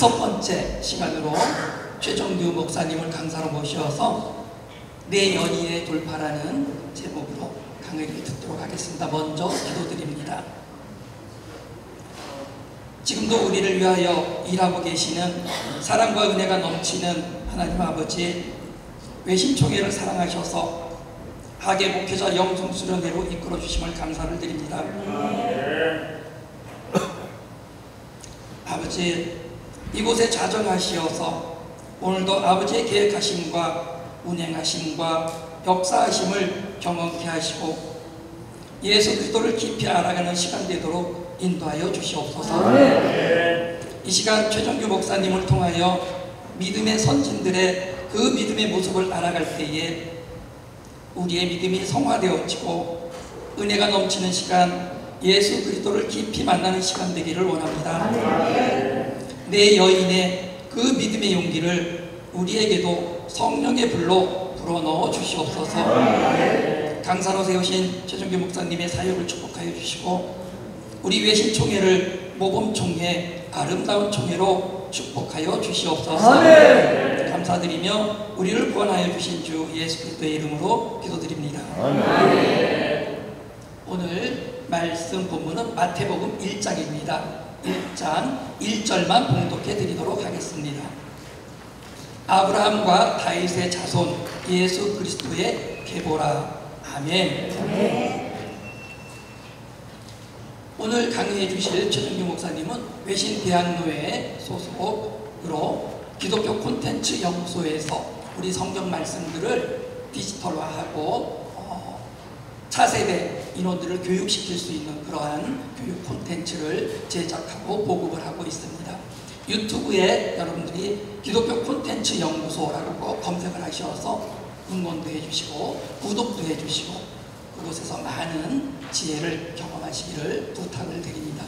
5번째 시간으로 최정규 목사님을 강사로 모셔서 내 연인의 돌파라는 제목으로 강의를 듣도록 하겠습니다. 먼저 기도드립니다. 지금도 우리를 위하여 일하고 계시는 사랑과 은혜가 넘치는 하나님 아버지, 외신총회를 사랑하셔서 하계 목회자 영성 수련회로 이끌어 주심을 감사를 드립니다. 아버지, 이곳에 자정하시어서 오늘도 아버지의 계획하심과 운행하심과 역사하심을 경험케 하시고 예수 그리스도를 깊이 알아가는 시간 되도록 인도하여 주시옵소서. 이 시간 최정규 목사님을 통하여 믿음의 선진들의 그 믿음의 모습을 알아갈 때에 우리의 믿음이 성화되어지고 은혜가 넘치는 시간, 예수 그리스도를 깊이 만나는 시간 되기를 원합니다. 내 여인의 그 믿음의 용기를 우리에게도 성령의 불로 불어넣어 주시옵소서. 강사로 세우신 최정규 목사님의 사역을 축복하여 주시고 우리 외신총회를 모범총회, 아름다운 총회로 축복하여 주시옵소서. 감사드리며 우리를 구원하여 주신 주 예수 그리스도의 이름으로 기도드립니다. 오늘 말씀 본문은 마태복음 1장입니다. 1장 1절만 봉독해 드리도록 하겠습니다. 아브라함과 다윗의 자손 예수 그리스도의 계보라. 아멘. 오늘 강의해 주실 최정규 목사님은 외신대학로회 소속으로 기독교 콘텐츠 연구소에서 우리 성경 말씀들을 디지털화하고 차세대 인원들을 교육시킬 수 있는 그러한 교육 콘텐츠를 제작하고 보급을 하고 있습니다. 유튜브에 여러분들이 기독교 콘텐츠 연구소라고 꼭 검색을 하셔서 응원도 해주시고 구독도 해주시고 그곳에서 많은 지혜를 경험하시기를 부탁을 드립니다.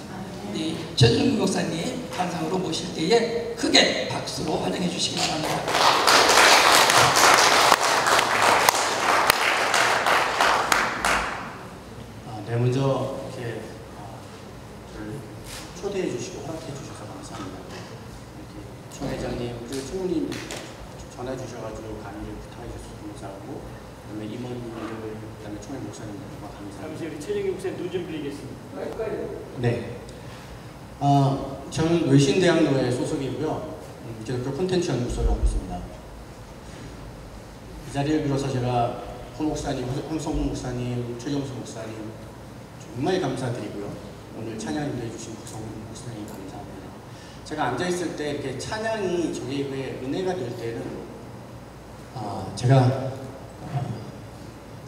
우리 최정규 목사님 단상으로 모실 때에 크게 박수로 환영해 주시기 바랍니다. 네, 먼저 이렇게 저를 초대해 주시고 허락해 주셔서 감사합니다. 이렇게 총 회장님, 그리고 총무님 전화 주셔가지고 강의를 부탁해 주셔서 감사하고, 그다음에 임원님들, 그다음에 총회 목사님들과 감사합니다. 잠시 우리 최정규 목사님 눈 좀 빌리겠습니다. 네. 저는 외신대학로회 소속이고요. 기독교 콘텐츠 연구소를 하고 있습니다. 이 자리를 빌어서 제가 허 목사님, 황성훈 목사님, 최정수 목사님 정말 감사드리고요. 오늘 찬양 인도해 주신 구성훈 목사님 감사합니다. 제가 앉아있을 때 이렇게 찬양이 저희 입에 은혜가 될 때는 제가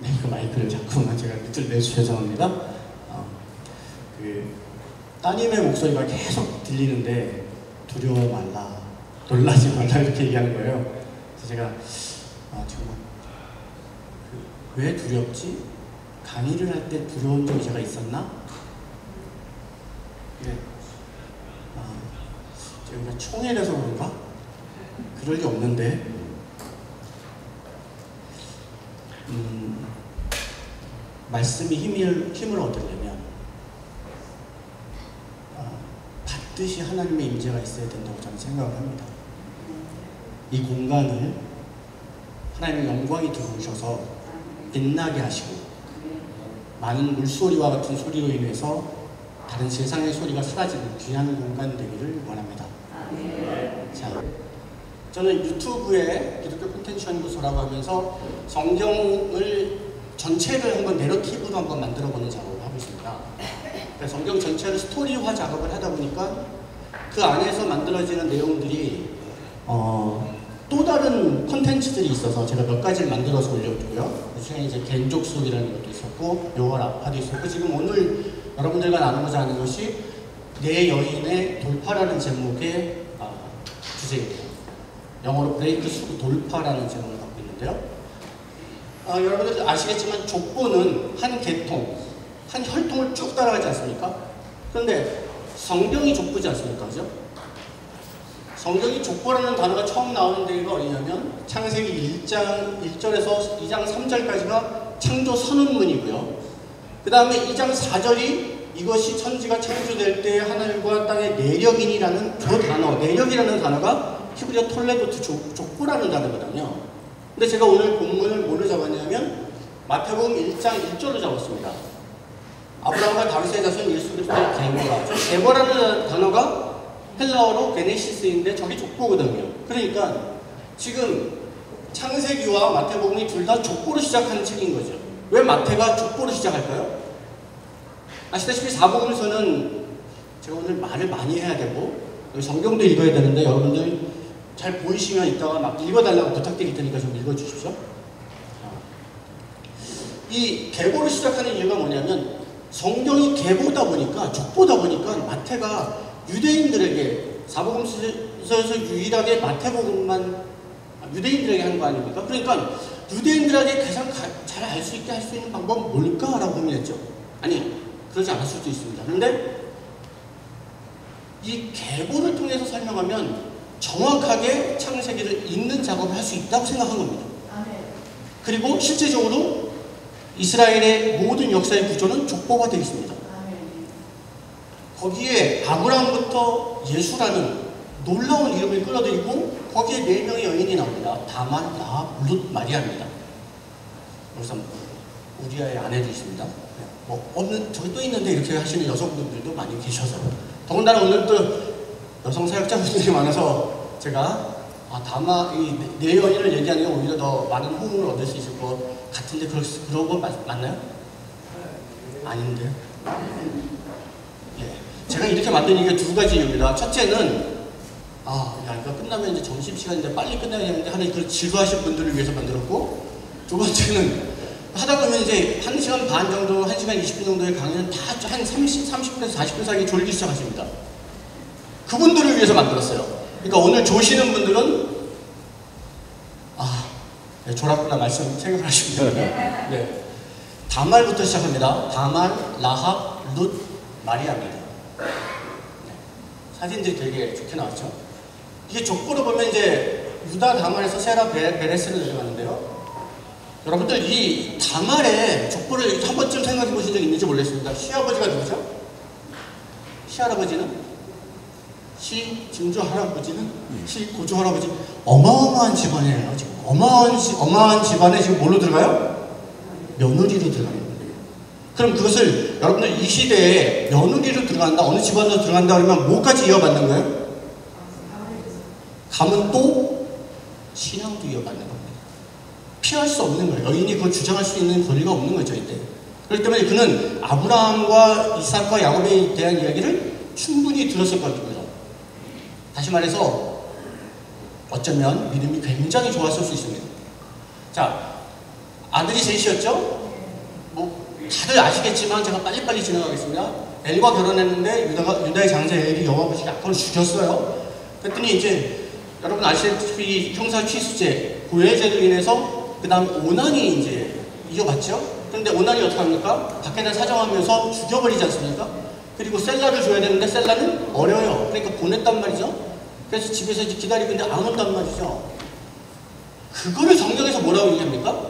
네, 그 마이크를 자꾸만 제가 밑을 내서 죄송합니다. 따님의 목소리가 계속 들리는데 두려워 말라, 놀라지 말라 이렇게 얘기하는 거예요. 그래서 제가 정말 왜 두렵지? 강의를 할 때 두려운 점이 제가 있었나? 네. 제가 총회라서 그런가? 그럴 리 없는데 말씀이 힘을 얻으려면 받듯이 하나님의 임재가 있어야 된다고 저는 생각을 합니다. 이 공간을 하나님의 영광이 들어오셔서 빛나게 하시고 많은 물소리와 같은 소리로 인해서 다른 세상의 소리가 사라지는 귀한 공간 되기를 원합니다. 자, 저는 유튜브에 기독교 콘텐츠 연구소라고 하면서 성경을 전체를 한번 내러티브로 한번 만들어보는 작업을 하고 있습니다. 성경 전체를 스토리화 작업을 하다 보니까 그 안에서 만들어지는 내용들이 또 다른 콘텐츠들이 있어서 제가 몇 가지를 만들어서 올려두고요. 그 중에 이제 겐족속이라는 것도 있었고 요월 아파도 있었고 지금 오늘 여러분들과 나누고자 하는 것이 내 여인의 돌파라는 제목의 주제입니다. 영어로 브레이크 스루 돌파라는 제목을 갖고 있는데요. 여러분들 아시겠지만 족보는 한 계통, 한 혈통을 쭉 따라가지 않습니까? 그런데 성경이 족보지 않습니까? 그죠? 성경이 족보라는 단어가 처음 나오는 데가 어디냐면 창세기 1장 1절에서 2장 3절까지가 창조 선언문이고요. 그 다음에 2장 4절이 이것이 천지가 창조될 때 하늘과 땅의 내력인이라는 저 단어, 내력이라는 단어가 히브리어 톨레도트 족보라는 단어거든요. 근데 제가 오늘 본문을 뭘로 잡았냐면 마태복음 1장 1절로 잡았습니다. 아브라함과 다윗의 자손 예수 그리스도의 계보라. 계보라는 단어가 헬라어로 게네시스인데 저게 족보거든요. 그러니까 지금 창세기와 마태복음이 둘 다 족보로 시작하는 책인 거죠. 왜 마태가 족보로 시작할까요? 아시다시피 사복음서는 제가 오늘 말을 많이 해야 되고 성경도 읽어야 되는데 여러분들 잘 보이시면 이따가 막 읽어달라고 부탁드릴 테니까 좀 읽어주십시오. 이 계보로 시작하는 이유가 뭐냐면 성경이 계보다 보니까 족보다 보니까 마태가 유대인들에게 사복음서에서 유일하게 마태복음만 유대인들에게 하는 거 아닙니까? 그러니까 유대인들에게 가장 잘 알 수 있게 할 수 있는 방법은 뭘까라고 고민했죠. 아니 그러지 않았을 수도 있습니다. 그런데 이 계보를 통해서 설명하면 정확하게 창세기를 읽는 작업을 할 수 있다고 생각한 겁니다. 그리고 실제적으로 이스라엘의 모든 역사의 구조는 족보가 되어 있습니다. 거기에 아브라함부터 예수라는 놀라운 이름을 끌어들이고 거기에 4명의 여인이 나옵니다. 다만, 라합, 룻, 마리아입니다. 그래서 우리아의 아내도 있습니다. 뭐 없는 저기 또 있는데 이렇게 하시는 여성분들도 많이 계셔서 더군다나 오늘 또 여성 사역자분들이 많아서 제가 다만 이 네 여인을 얘기하는 게 오히려 더 많은 호응을 얻을 수 있을 것 같은데 그런 거 맞나요? 아닌데요? 예. 제가 이렇게 만든 이유가 2가지 이유입니다. 첫째는 이거 끝나면 이제 점심시간인데 빨리 끝나야겠는데 하는 그런 지루하신 분들을 위해서 만들었고, 2번째는 하다 보면 이제 1시간 반 정도, 1시간 20분 정도의 강의는 다 한 30분에서 40분 사이에 졸기 시작하십니다. 그분들을 위해서 만들었어요. 그러니까 오늘 조시는 분들은 졸았구나 말씀 생각을 하시면 됩니다. 네. 다말부터 시작합니다. 다말, 라합, 룻, 마리아입니다. 네. 사진들이 되게 좋게 나왔죠. 이게 족보로 보면 이제 유다 다말에서 세라 베레스를 내려가는데요. 여러분들 이 다말의 족보를 한 번쯤 생각해 보신 적 있는지 모르겠습니다. 시아버지가 누구죠? 시할아버지는? 증조 할아버지는? 고조 할아버지. 어마어마한 집안이에요. 지금 어마어마한 집안에 지금 뭘로 들어가요? 며느리로 들어가는 거예요. 그럼 그것을 여러분들 이 시대에 며느리로 들어간다, 어느 집안으로 들어간다 그러면 뭐까지 이어받는 거예요? 가면 또 신앙도 이어받는 겁니다. 피할 수 없는 거예요. 여인이 그걸 주장할 수 있는 권리가 없는 거죠, 이때. 그렇기 때문에 그는 아브라함과 이삭과 야곱에 대한 이야기를 충분히 들었을 겁니다. 다시 말해서 어쩌면 믿음이 굉장히 좋았을 수 있습니다. 자, 아들이 셋이었죠? 다들 아시겠지만 제가 빨리빨리 진행하겠습니다. 엘과 결혼했는데 유다의 장자 엘이 여호와 보시기 아까를 죽였어요. 그랬더니 이제 여러분 아시다시피 형사 취수제, 고해제로 인해서 그 다음 오난이 이제 이어갔죠? 그런데 오난이 어떻게 합니까? 밖에다 사정하면서 죽여버리지 않습니까? 그리고 셀라를 줘야 되는데 셀라는 어려요. 그러니까 보냈단 말이죠. 그래서 집에서 이제 기다리고 있는데 안 온단 말이죠. 그거를 성경에서 뭐라고 얘기합니까?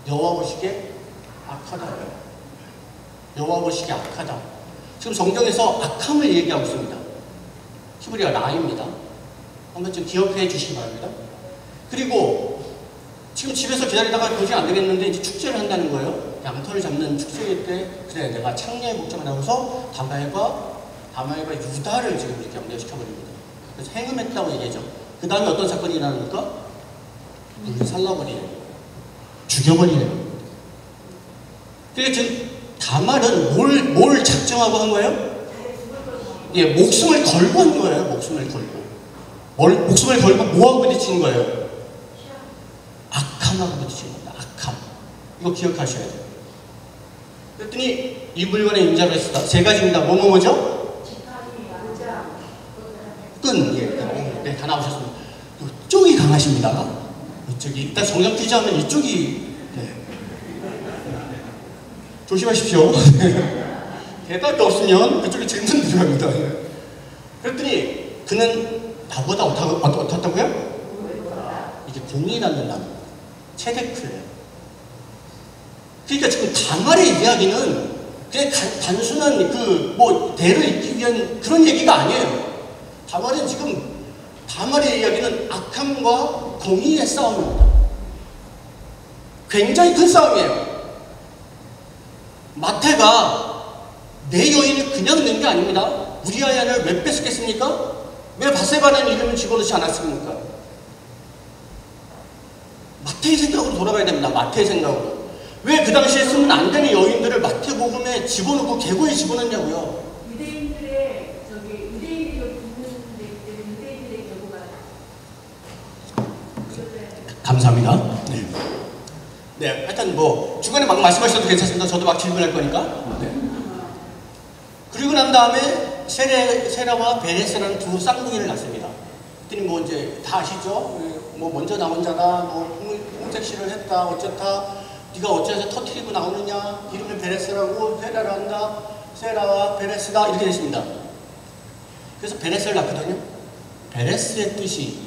여호와 보시기에 악하다. 여호와 보시기에 악하다. 지금 성경에서 악함을 얘기하고 있습니다. 히브리어 라입니다. 한번 좀 기억해 주시기 바랍니다. 그리고 지금 집에서 기다리다가 도저히 안 되겠는데 이제 축제를 한다는 거예요. 양털을 잡는 축제일 때 그래 내가 창녀의 복장을 하고서 다말과 유다를 지금 이렇게 연결시켜버립니다. 그래서 행음했다고 얘기하죠. 그 다음에 어떤 사건이 일어납니까? 살라버리네요. 죽여버리네요. 그러니까 지금 다말은 뭘 작정하고 한 거예요? 예, 목숨을 걸고 한 거예요. 목숨을 걸고 뭐하고 부딪힌 거예요? 악함하고 부딪힌 겁니다. 악함. 이거 기억하셔야 돼요. 그랬더니 이 물건의 임자로 했다. 3가지입니다. 뭐죠? 끈. 네, 다 나오셨습니다. 이쪽이 강하십니다. 이쪽이. 일단 성경 퀴즈하면 이쪽이. 네. 조심하십시오. 대답이 없으면 그쪽에 질문 들어갑니다. 그랬더니 그는 나보다 어떻다고요? 이게 공이라는 단어. 체데크예요. 그러니까 지금 다말의 이야기는 그게 단순한 뭐 대를 잇기 위한 그런 얘기가 아니에요. 다말의 이야기는 악함과 공의의 싸움입니다. 굉장히 큰 싸움이에요. 마태가 내 여인을 그냥 낸 게 아닙니다. 우리아의 아내를 왜 뺏었겠습니까? 왜 바세바라는 이름을 집어넣지 않았습니까? 마태의 생각으로 돌아가야 됩니다. 마태의 생각으로. 왜 그 당시에 쓰면 안 되는 여인들을 마태복음에 집어넣고 계보에 집어넣냐고요. 유대인들이 붙는 데기 때문에 유대인들의 계보가 감사합니다. 네. 네, 하여튼 뭐 중간에 막 말씀하셔도 괜찮습니다. 저도 막 질문할 거니까. 네. 그리고 난 다음에 세라와 베레스라는 두 쌍둥이를 낳습니다. 그랬더니 뭐 이제 다 아시죠? 뭐 먼저 나온 자다, 뭐 홍색시를 했다, 어쩌다. 네가 어째서 터트리고 나오느냐? 이름을 베레스라고 세라를 한다. 세라와 베레스다 이렇게 됐습니다. 그래서 베레스를 낳거든요. 베레스의 뜻이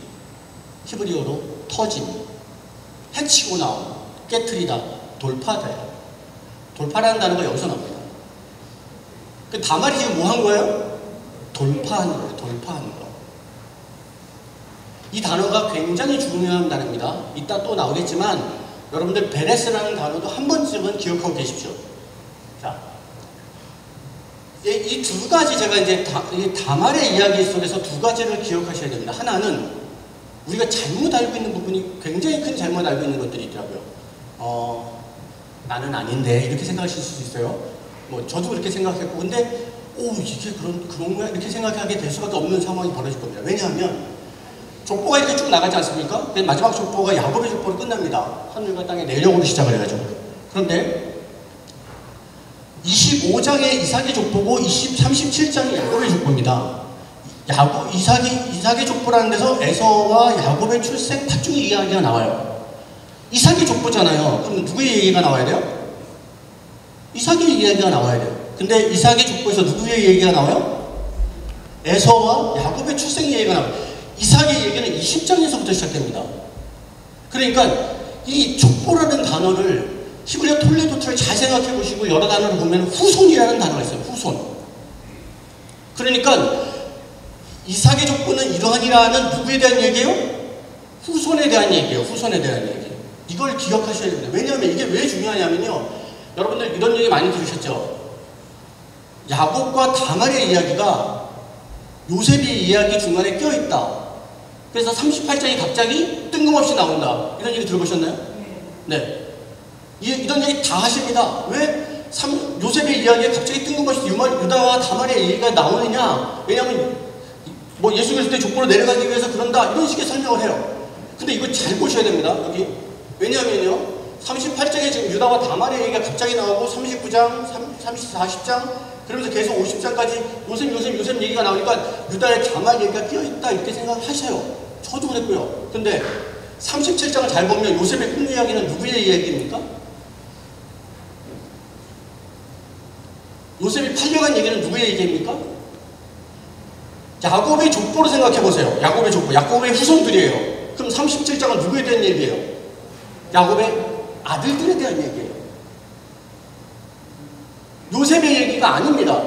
히브리어로 터짐, 해치고 나옴, 깨트리다, 돌파다예요. 돌파라는 단어가 여기서 나옵니다. 그 다말이 지금 뭐 한 거예요? 돌파하는 거예요. 돌파하는 거. 이 단어가 굉장히 중요한 단어입니다. 이따 또 나오겠지만 여러분들 베레스라는 단어도 한 번쯤은 기억하고 계십시오. 자, 이 두 가지 제가 이제 다말의 이야기 속에서 두 가지를 기억하셔야 됩니다. 하나는 우리가 잘못 알고 있는 부분이 굉장히 큰 잘못 알고 있는 것들이 있더라고요. 나는 아닌데 이렇게 생각하실 수 있어요. 뭐 저도 그렇게 생각했고, 근데 이게 그런 거야 이렇게 생각하게 될 수밖에 없는 상황이 벌어질 겁니다. 왜냐하면 족보가 이렇게 쭉 나가지 않습니까? 마지막 족보가 야곱의 족보로 끝납니다. 하늘과 땅의 내력으로 시작을 해가지고. 그런데 25장의 이삭의 족보고 37장이 야곱의 족보입니다. 이삭의 족보라는 데서 에서와 야곱의 출생 팥죽의 이야기가 나와요. 이삭의 족보잖아요. 그럼 누구의 얘기가 나와야 돼요? 이삭의 이야기가 나와야 돼요. 근데 이삭의 족보에서 누구의 얘기가 나와요? 에서와 야곱의 출생 얘기가 나와요. 이삭의 얘기는 20장에서부터 시작됩니다. 그러니까 이 족보라는 단어를 히브리어 톨레도트를 잘 생각해 보시고 여러 단어를 보면 후손이라는 단어가 있어요. 후손. 그러니까 이삭의 족보는 이러하니라는 누구에 대한 얘기예요? 후손에 대한 얘기예요. 후손에 대한 얘기. 이걸 기억하셔야 됩니다. 왜냐하면 이게 왜 중요하냐면요. 여러분들 이런 얘기 많이 들으셨죠? 야곱과 다말의 이야기가 요셉의 이야기 중간에 껴있다. 그래서 38장이 갑자기 뜬금없이 나온다. 이런 얘기 들어보셨나요? 네. 이런 얘기 다 하십니다. 왜 요셉의 이야기에 갑자기 뜬금없이 유다와 다말의 얘기가 나오느냐? 왜냐하면 뭐 예수 그리스도 때 족보로 내려가기 위해서 그런다. 이런 식의 설명을 해요. 근데 이거 잘 보셔야 됩니다. 여기. 왜냐하면요. 38장에 지금 유다와 다말의 얘기가 갑자기 나오고 39장, 40장 그러면서 계속 50장까지 요셉 얘기가 나오니까 유다의 다말 얘기가 끼어있다 이렇게 생각하셔요. 저도 그랬고요. 근데 37장을 잘 보면 요셉의 꿈 이야기는 누구의 이야기입니까? 요셉이 팔려간 얘기는 누구의 얘기입니까? 야곱의 족보로 생각해보세요. 야곱의 족보. 야곱의 후손들이에요. 그럼 37장은 누구에 대한 얘기예요? 야곱의 아들들에 대한 얘기예요. 요셉의 얘기가 아닙니다.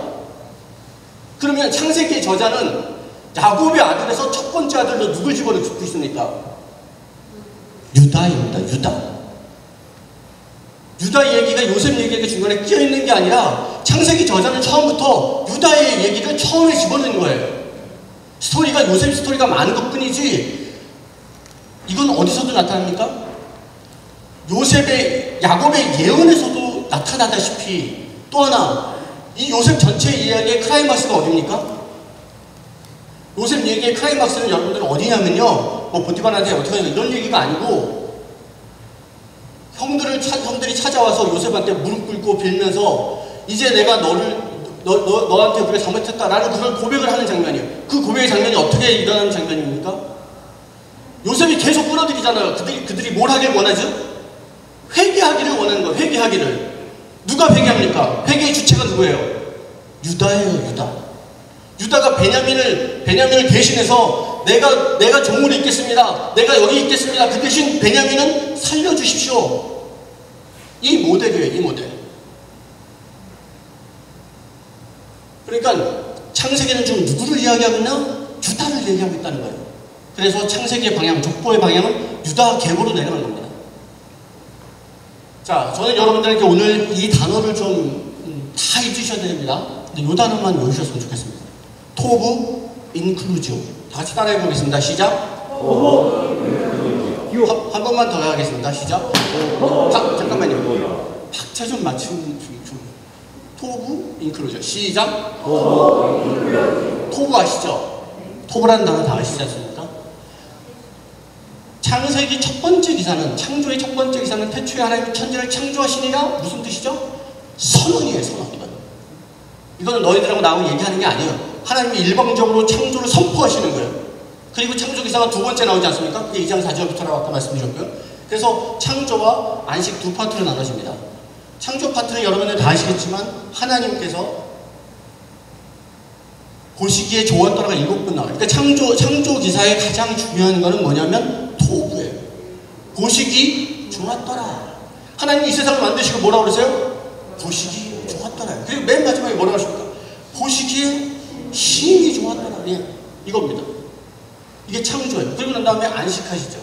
그러면 창세기의 저자는 야곱의 아들에서 첫 번째 아들로 누굴 집어넣고 있습니까? 유다입니다. 유다 얘기가 요셉 얘기가 중간에 끼어있는 게 아니라 창세기 저자는 처음부터 유다의 얘기를 처음에 집어넣은 거예요. 스토리가 요셉 스토리가 많은 것 뿐이지 이건 어디서도 나타납니까? 야곱의 예언에서도 나타나다시피 또 하나 이 요셉 전체 이야기의 클라이막스가 어디입니까? 요셉 얘기의 클라이막스는 여러분들 어디냐면요, 뭐 보티바한테 어떻게 하냐 이런 얘기가 아니고 형들이 찾아와서 요셉한테 무릎 꿇고 빌면서 이제 내가 너한테 우리가 잘못했다라는 그걸 고백을 하는 장면이에요. 그 고백의 장면이 어떻게 일어나는 장면입니까? 요셉이 계속 끌어들이잖아요. 그들이 뭘 하길 원하죠? 회개하기를 원하는 거예요. 회개하기를. 누가 회개합니까? 회개의 주체가 누구예요? 유다예요. 유다가 베냐민을 대신해서 내가 종으로 있겠습니다. 내가 여기 있겠습니다. 그 대신 베냐민은 살려주십시오. 이 모델이에요. 이 모델. 그러니까 창세기는 지금 누구를 이야기하고 있나? 유다를 얘기하고 있다는 거예요. 그래서 창세기의 방향, 족보의 방향은 유다 계보로 내려간 겁니다. 자, 저는 여러분들에게 오늘 이 단어를 좀 다 잊으셔야 됩니다. 근데 이 단어만 외우셨으면 좋겠습니다. 토브 인클루지오. 다 같이 따라해 보겠습니다. 시작. 한 번만 더 하겠습니다. 시작. 잠깐만요. 박자 좀 맞추는 중. 토브 인클루지오. 시작. 토브 아시죠? 토브라는 단어 다 아시지 않습니까? 창세기 첫 번째 기사는, 창조의 첫 번째 기사는 태초에 하나님이 천지를 창조하시니라. 무슨 뜻이죠? 선언이에요, 선언. 이거는 너희들하고 나하고 얘기하는 게 아니에요. 하나님이 일방적으로 창조를 선포하시는 거예요. 그리고 창조 기사가 두 번째 나오지 않습니까? 그게 2장 4절부터라고 아까 말씀드렸고요. 그래서 창조와 안식 두 파트로 나눠집니다. 창조 파트는 여러분들 다 아시겠지만 하나님께서 보시기에 좋았더라가 7번 나와요. 그러니까 창조 기사의 가장 중요한 거는 뭐냐면 토부예요. 보시기 좋았더라. 하나님이 이 세상을 만드시고 뭐라고 그러세요? 보시기 좋았더라. 그리고 맨 마지막에 뭐라고 하십니까? 보시기에 심히 좋았더라. 예, 이겁니다. 이게 창조예요. 그리고 난 다음에 안식하시죠.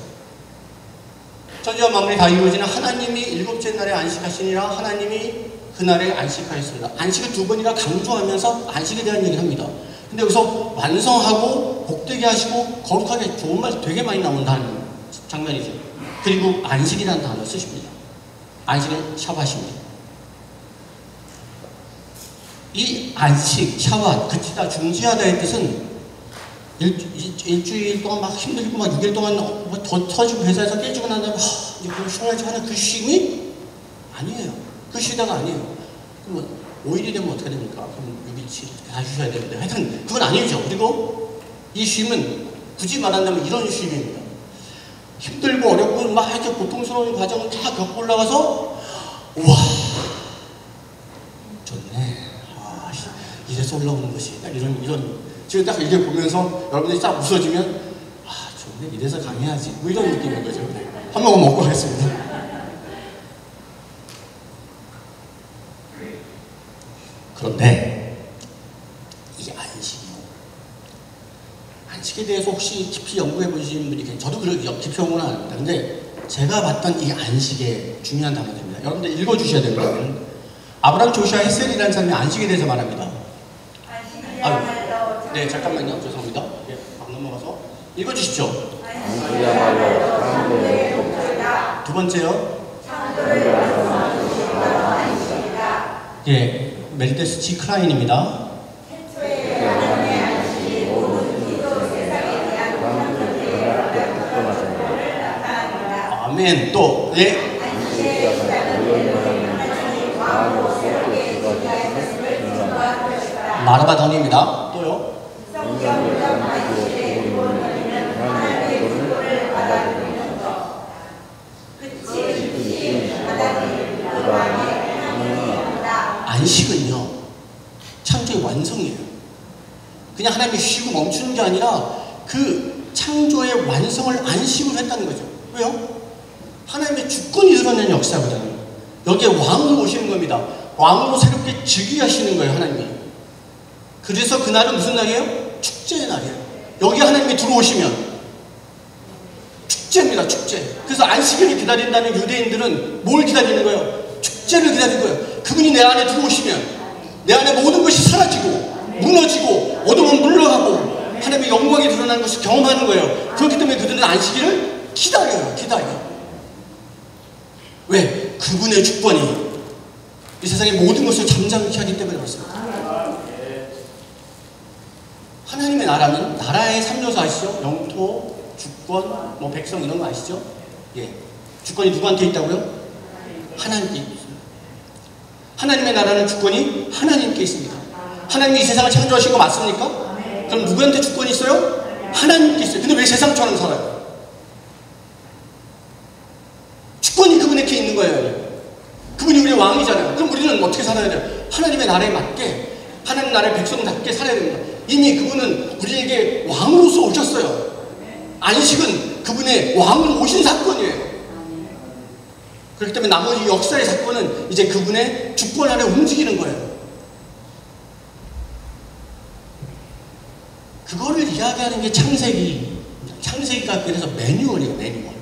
천지와 만물이 다 이루어지는 하나님이 일곱째 날에 안식하시니라. 하나님이 그날에 안식하였습니다. 안식을 두 번이나 강조하면서 안식에 대한 얘기를 합니다. 근데 여기서 완성하고 복되게 하시고 거룩하게, 좋은 말 되게 많이 나온다는 장면이죠. 그리고 안식이라는 단어 쓰십니다. 안식은 샤바십니다. 이 안식, 샤와, 그치다, 중지하다의 뜻은 일주일 동안 막 힘들고 막 6일 동안 더 터지고 회사에서 깨지고 난 다음에 이제 그럼 쉬어야지 하는 그 쉼이 아니에요. 그 쉬다가 아니에요. 그럼 5일이 되면 어떻게 됩니까? 그럼 6일치 다 쉬셔야 되는데 하여튼 그건 아니죠. 그리고 이 쉼은 굳이 말한다면 이런 쉼입니다. 힘들고 어렵고 막 이렇게 고통스러운 과정을 다 겪고 올라가서 우와 좋네. 이래서 올라오는 것이 이런 지금 딱 이게 보면서 여러분들이 딱 웃어주면 좋네, 이래서 강해야지 뭐 이런 느낌인 거죠. 한 모금 먹고 하겠습니다. 그런데 이게 안식에 대해서 혹시 깊이 연구해 보신 분이 계세요? 저도 그렇게 깊이 연구는 안 합니다. 근데 제가 봤던 이 안식의 중요한 단어들입니다. 여러분들 읽어주셔야 됩니다. 아브라함 조슈아 헷셀이라는 사람이 안식에 대해서 말합니다. 네, 잠깐만요. 죄송합니다. 예, 넘어가서 읽어주십시오. 두 번째요. 예, 메리데스 G 클라인입니다. 아멘. 또 예. 마라바던입니다. 또요. 안식은요, 창조의 완성이에요. 그냥 하나님이 쉬고 멈추는 게 아니라 그 창조의 완성을 안식으로 했다는 거죠. 왜요? 하나님의 주권이 드러내는 역사거든요. 여기에 왕으로 오시는 겁니다. 왕으로 새롭게 즉위하시는 거예요, 하나님이. 그래서 그날은 무슨 날이에요? 축제의 날이에요. 여기 하나님이 들어오시면 축제입니다, 축제. 그래서 안식일을 기다린다는 유대인들은 뭘 기다리는 거예요? 축제를 기다리는 거예요. 그분이 내 안에 들어오시면 내 안에 모든 것이 사라지고 무너지고 어둠은 물러가고 하나님의 영광이 드러나는 것을 경험하는 거예요. 그렇기 때문에 그들은 안식일을 기다려요. 왜? 그분의 주권이 이 세상의 모든 것을 잠잠케 하기 때문에 그렇습니다. 하나님의 나라는 나라의 3요소 아시죠? 영토, 주권, 뭐 백성 이런 거 아시죠? 예. 주권이 누구한테 있다고요? 하나님께 있습니다. 하나님의 나라는 주권이 하나님께 있습니다. 하나님이 이 세상을 창조하신 거 맞습니까? 그럼 누구한테 주권이 있어요? 하나님께 있어요. 근데 왜 세상처럼 살아요? 주권이 그분에게 있는 거예요. 그분이 우리의 왕이잖아요. 그럼 우리는 어떻게 살아야 돼요? 하나님의 나라에 맞게, 하나님 나라의 백성답게 살아야 됩니다. 이미 그분은 우리에게 왕으로서 오셨어요. 안식은 그분의 왕으로 오신 사건이에요. 그렇기 때문에 나머지 역사의 사건은 이제 그분의 주권 아래 움직이는 거예요. 그거를 이야기하는 게 창세기. 창세기가 그래서 매뉴얼이에요, 매뉴얼.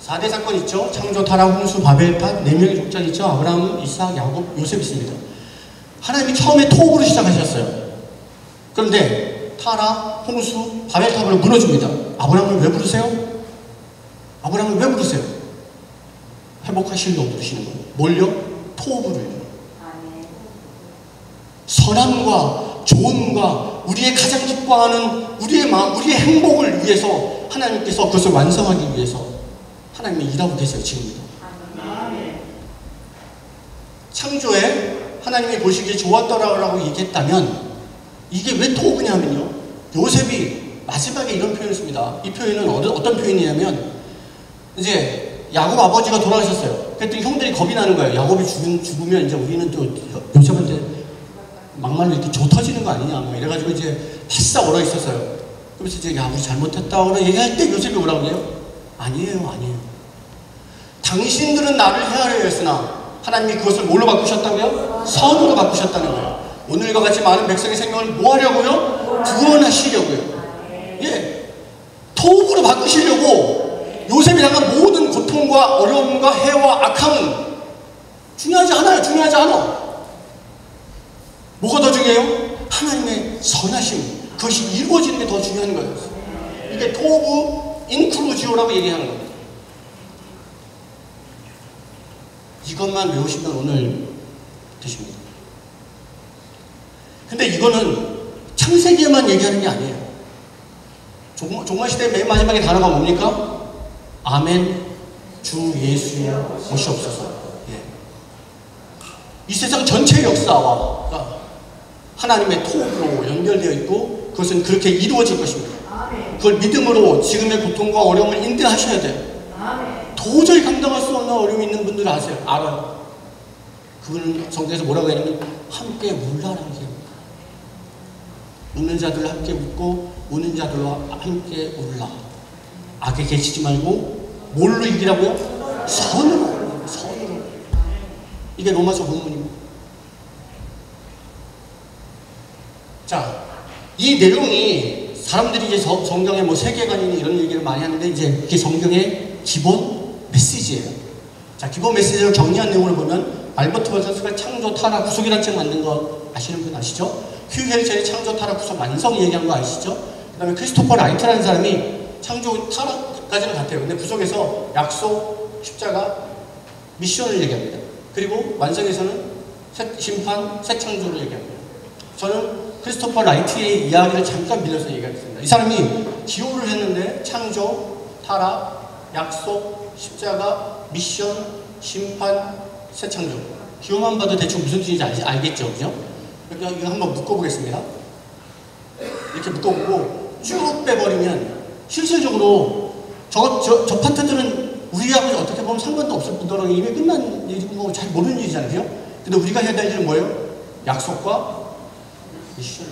4대 사건 있죠? 창조, 타락, 홍수, 바벨탑, 4명의 족장 있죠? 아브라함, 이삭, 야곱, 요셉 있습니다. 하나님이 처음에 토업으로 시작하셨어요. 그런데 타락, 홍수, 바벨탑으로 무너집니다. 아브라함을 왜 부르세요? 아브라함을 왜 부르세요? 회복하시려고 부르시는 거예요. 뭘요? 토업으로요. 선함과 좋음과 우리의 가장 기뻐하는 우리의 마음, 우리의 행복을 위해서 하나님께서 그것을 완성하기 위해서 하나님이 일하고 계세요, 지금도. 창조에 하나님이 보시기에 좋았더라라고 얘기했다면 이게 왜 토브냐면요. 요셉이 마지막에 이런 표현을 씁니다. 이 표현은 어떤 표현이냐면 이제 야곱 아버지가 돌아가셨어요. 그랬더니 형들이 겁이 나는 거예요. 야곱이 죽으면 이제 우리는 또 요셉한테 막말로 이렇게 조 터지는 거 아니냐 뭐 이래가지고 이제 바싹 얼어 있었어요. 그래서 이제 야 우리 잘못했다고 얘기할 때 요셉이 뭐라고 해요? 아니에요. 당신들은 나를 헤아려 했으나 하나님이 그것을 뭘로 바꾸셨다고요? 선으로 바꾸셨다는 거예요. 오늘과 같이 많은 백성의 생명을 뭐 하려고요? 구원하시려고요. 예, 토업으로 바꾸시려고 요셉이 당한 모든 고통과 어려움과 해와 악함은 중요하지 않아. 뭐가 더 중요해요? 하나님의 선하심, 그것이 이루어지는 게 더 중요한 거예요. 이게 토브 인클루지오라고 얘기하는 겁니다. 이것만 외우시면 오늘 되십니다. 근데 이거는 창세기에만 얘기하는 게 아니에요. 종말시대의 맨 마지막에 단어가 뭡니까? 아멘, 주 예수의 오시옵소서. 예. 이 세상 전체 역사와 하나님의 토업으로 연결되어 있고 그것은 그렇게 이루어질 것입니다. 그걸 믿음으로 지금의 고통과 어려움을 인내하셔야 돼요. 도저히 감당할 수 없는 어려움이 있는 분들 알아요. 그분은 성경에서 뭐라고 했냐면 함께 울라라고 얘기합니다. 웃는 자들과 함께 웃고 우는 자들과 함께 울라. 악에 계시지 말고 뭘로 이기라고요? 선으로. 이게 로마서 본문입니다. 자, 이 내용이 사람들이 이제 성경의 뭐 세계관이니 이런 얘기를 많이 하는데 이제 이게 성경의 기본 메시지예요. 자, 기본 메시지를 정리한 내용을 보면 알버트 월서스가 창조, 타락, 구속이라는 책 만든 거 아시는 분 아시죠? 휴 헬젤이 창조, 타락, 구속, 완성 얘기한 거 아시죠? 그 다음에 크리스토퍼 라이트라는 사람이 창조, 타락까지는 같아요. 근데 구속에서 약속, 십자가, 미션을 얘기합니다. 그리고 완성에서는 새 심판, 새 창조를 얘기합니다. 저는 크리스토퍼 라이트의 이야기를 잠깐 빌려서 얘기하겠습니다. 이 사람이 기호를 했는데 창조, 타락, 약속, 십자가, 미션, 심판, 새 창조. 기호만 봐도 대충 무슨 뜻인지 알겠죠? 그죠? 그러니까 이거 한번 묶어보겠습니다. 이렇게 묶어보고 쭉 빼버리면 실질적으로 저 파트들은 우리하고 어떻게 보면 상관도 없을 뿐더러 이미 끝난 일이고 잘 모르는 일이잖아요. 그죠? 근데 우리가 해야 될 일은 뭐예요? 약속과 미션.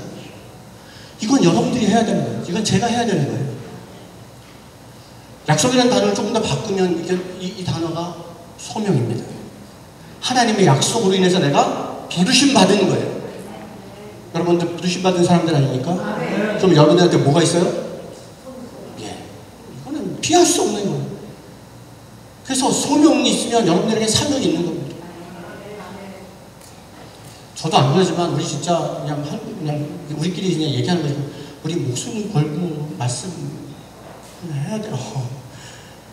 이건 여러분들이 해야 되는 거예요. 이건 제가 해야 되는 거예요. 약속이라는 단어를 조금 더 바꾸면 이 단어가 소명입니다. 하나님의 약속으로 인해서 내가 부르심 받은 거예요. 여러분들 부르심 받은 사람들 아닙니까? 그럼 여러분들한테 뭐가 있어요? 예, 이거는 피할 수 없는 거예요. 그래서 소명이 있으면 여러분들에게 사명이 있는 겁니다. 저도 안 그러지만 우리 진짜 그냥 우리끼리 그냥 얘기하는 거죠. 우리 목숨을 걸고 말씀 해야 돼요.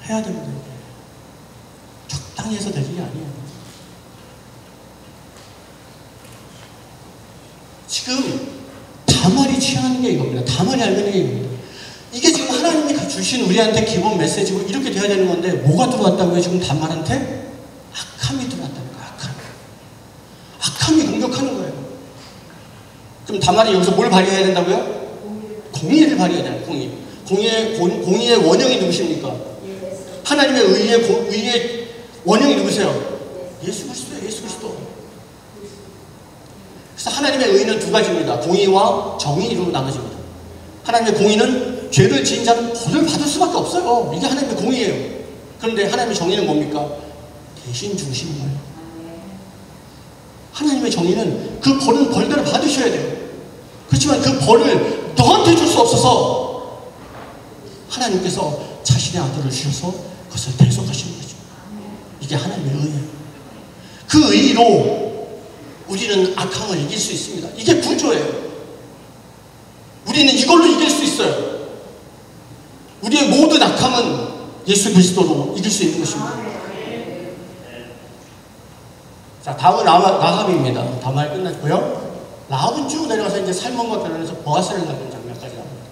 해야 됩니다. 적당히 해서 될 일이 아니에요. 지금 다말이 취하는 게 이겁니다. 다말이 알고 있는 게 이겁니다. 이게 지금 하나님이 주신 우리한테 기본 메시지고 이렇게 돼야 되는 건데 뭐가 들어왔다고요? 지금 다말한테? 악함이 들어왔다는 거예요. 악함이 공격하는 거예요. 그럼 다말이 여기서 뭘 발휘해야 된다고요? 공의를 발휘해야 돼요. 공의의 원형이 누구십니까? 하나님의 의의 원형이 누구세요? 예수 그리스도예요. 예수 그리스도. 그래서 하나님의 의는 두 가지입니다. 공의와 정의로 나눠집니다. 하나님의 공의는 죄를 지은 자는 벌을 받을 수밖에 없어요. 이게 하나님의 공의예요. 그런데 하나님의 정의는 뭡니까? 대신 죽으시는 거예요. 하나님의 정의는 그 벌은 벌대로 받으셔야 돼요. 그렇지만 그 벌을 너한테 줄 수 없어서 하나님께서 자신의 아들을 주셔서 그것을 대속하시는 거죠. 이게 하나님의 의예요. 그 의로 우리는 악함을 이길 수 있습니다. 이게 구조예요. 우리는 이걸로 이길 수 있어요. 우리의 모든 악함은 예수 그리스도로 이길 수 있는 것입니다. 자, 다음은 라합입니다. 다음 말 끝났고요. 라합은 쭉 내려가서 이제 살몬과 결혼해서 보아스를 낳는 장면까지 나옵니다.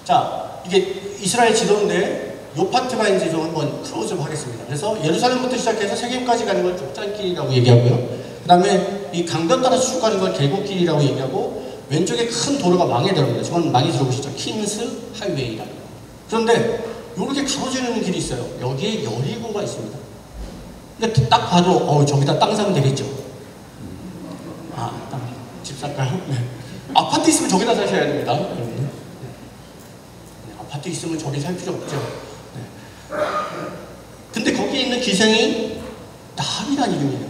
자, 이게 이스라엘 지도인데 요 파트가 이제 좀 한번 클로즈업 하겠습니다. 그래서 예루살렘부터 시작해서 세겜까지 가는 걸 족장길이라고 얘기하고요. 그 다음에 이 강변 따라서 쭉 가는 걸 계곡길이라고 얘기하고, 왼쪽에 큰 도로가 망에 들어갑니다. 저건 많이 들어보시죠? 킹스 하이웨이라고. 그런데 이렇게 가로지르는 길이 있어요. 여기에 여리고가 있습니다. 근데 딱 봐도 저기다 땅 사면 되겠죠. 집 살까요? 네. 아파트 있으면 저기다 사셔야 됩니다. 여러분들. 네. 아파트 있으면 저기 살 필요 없죠. 네. 근데 거기에 있는 기생이 라합이라는 이름이에요.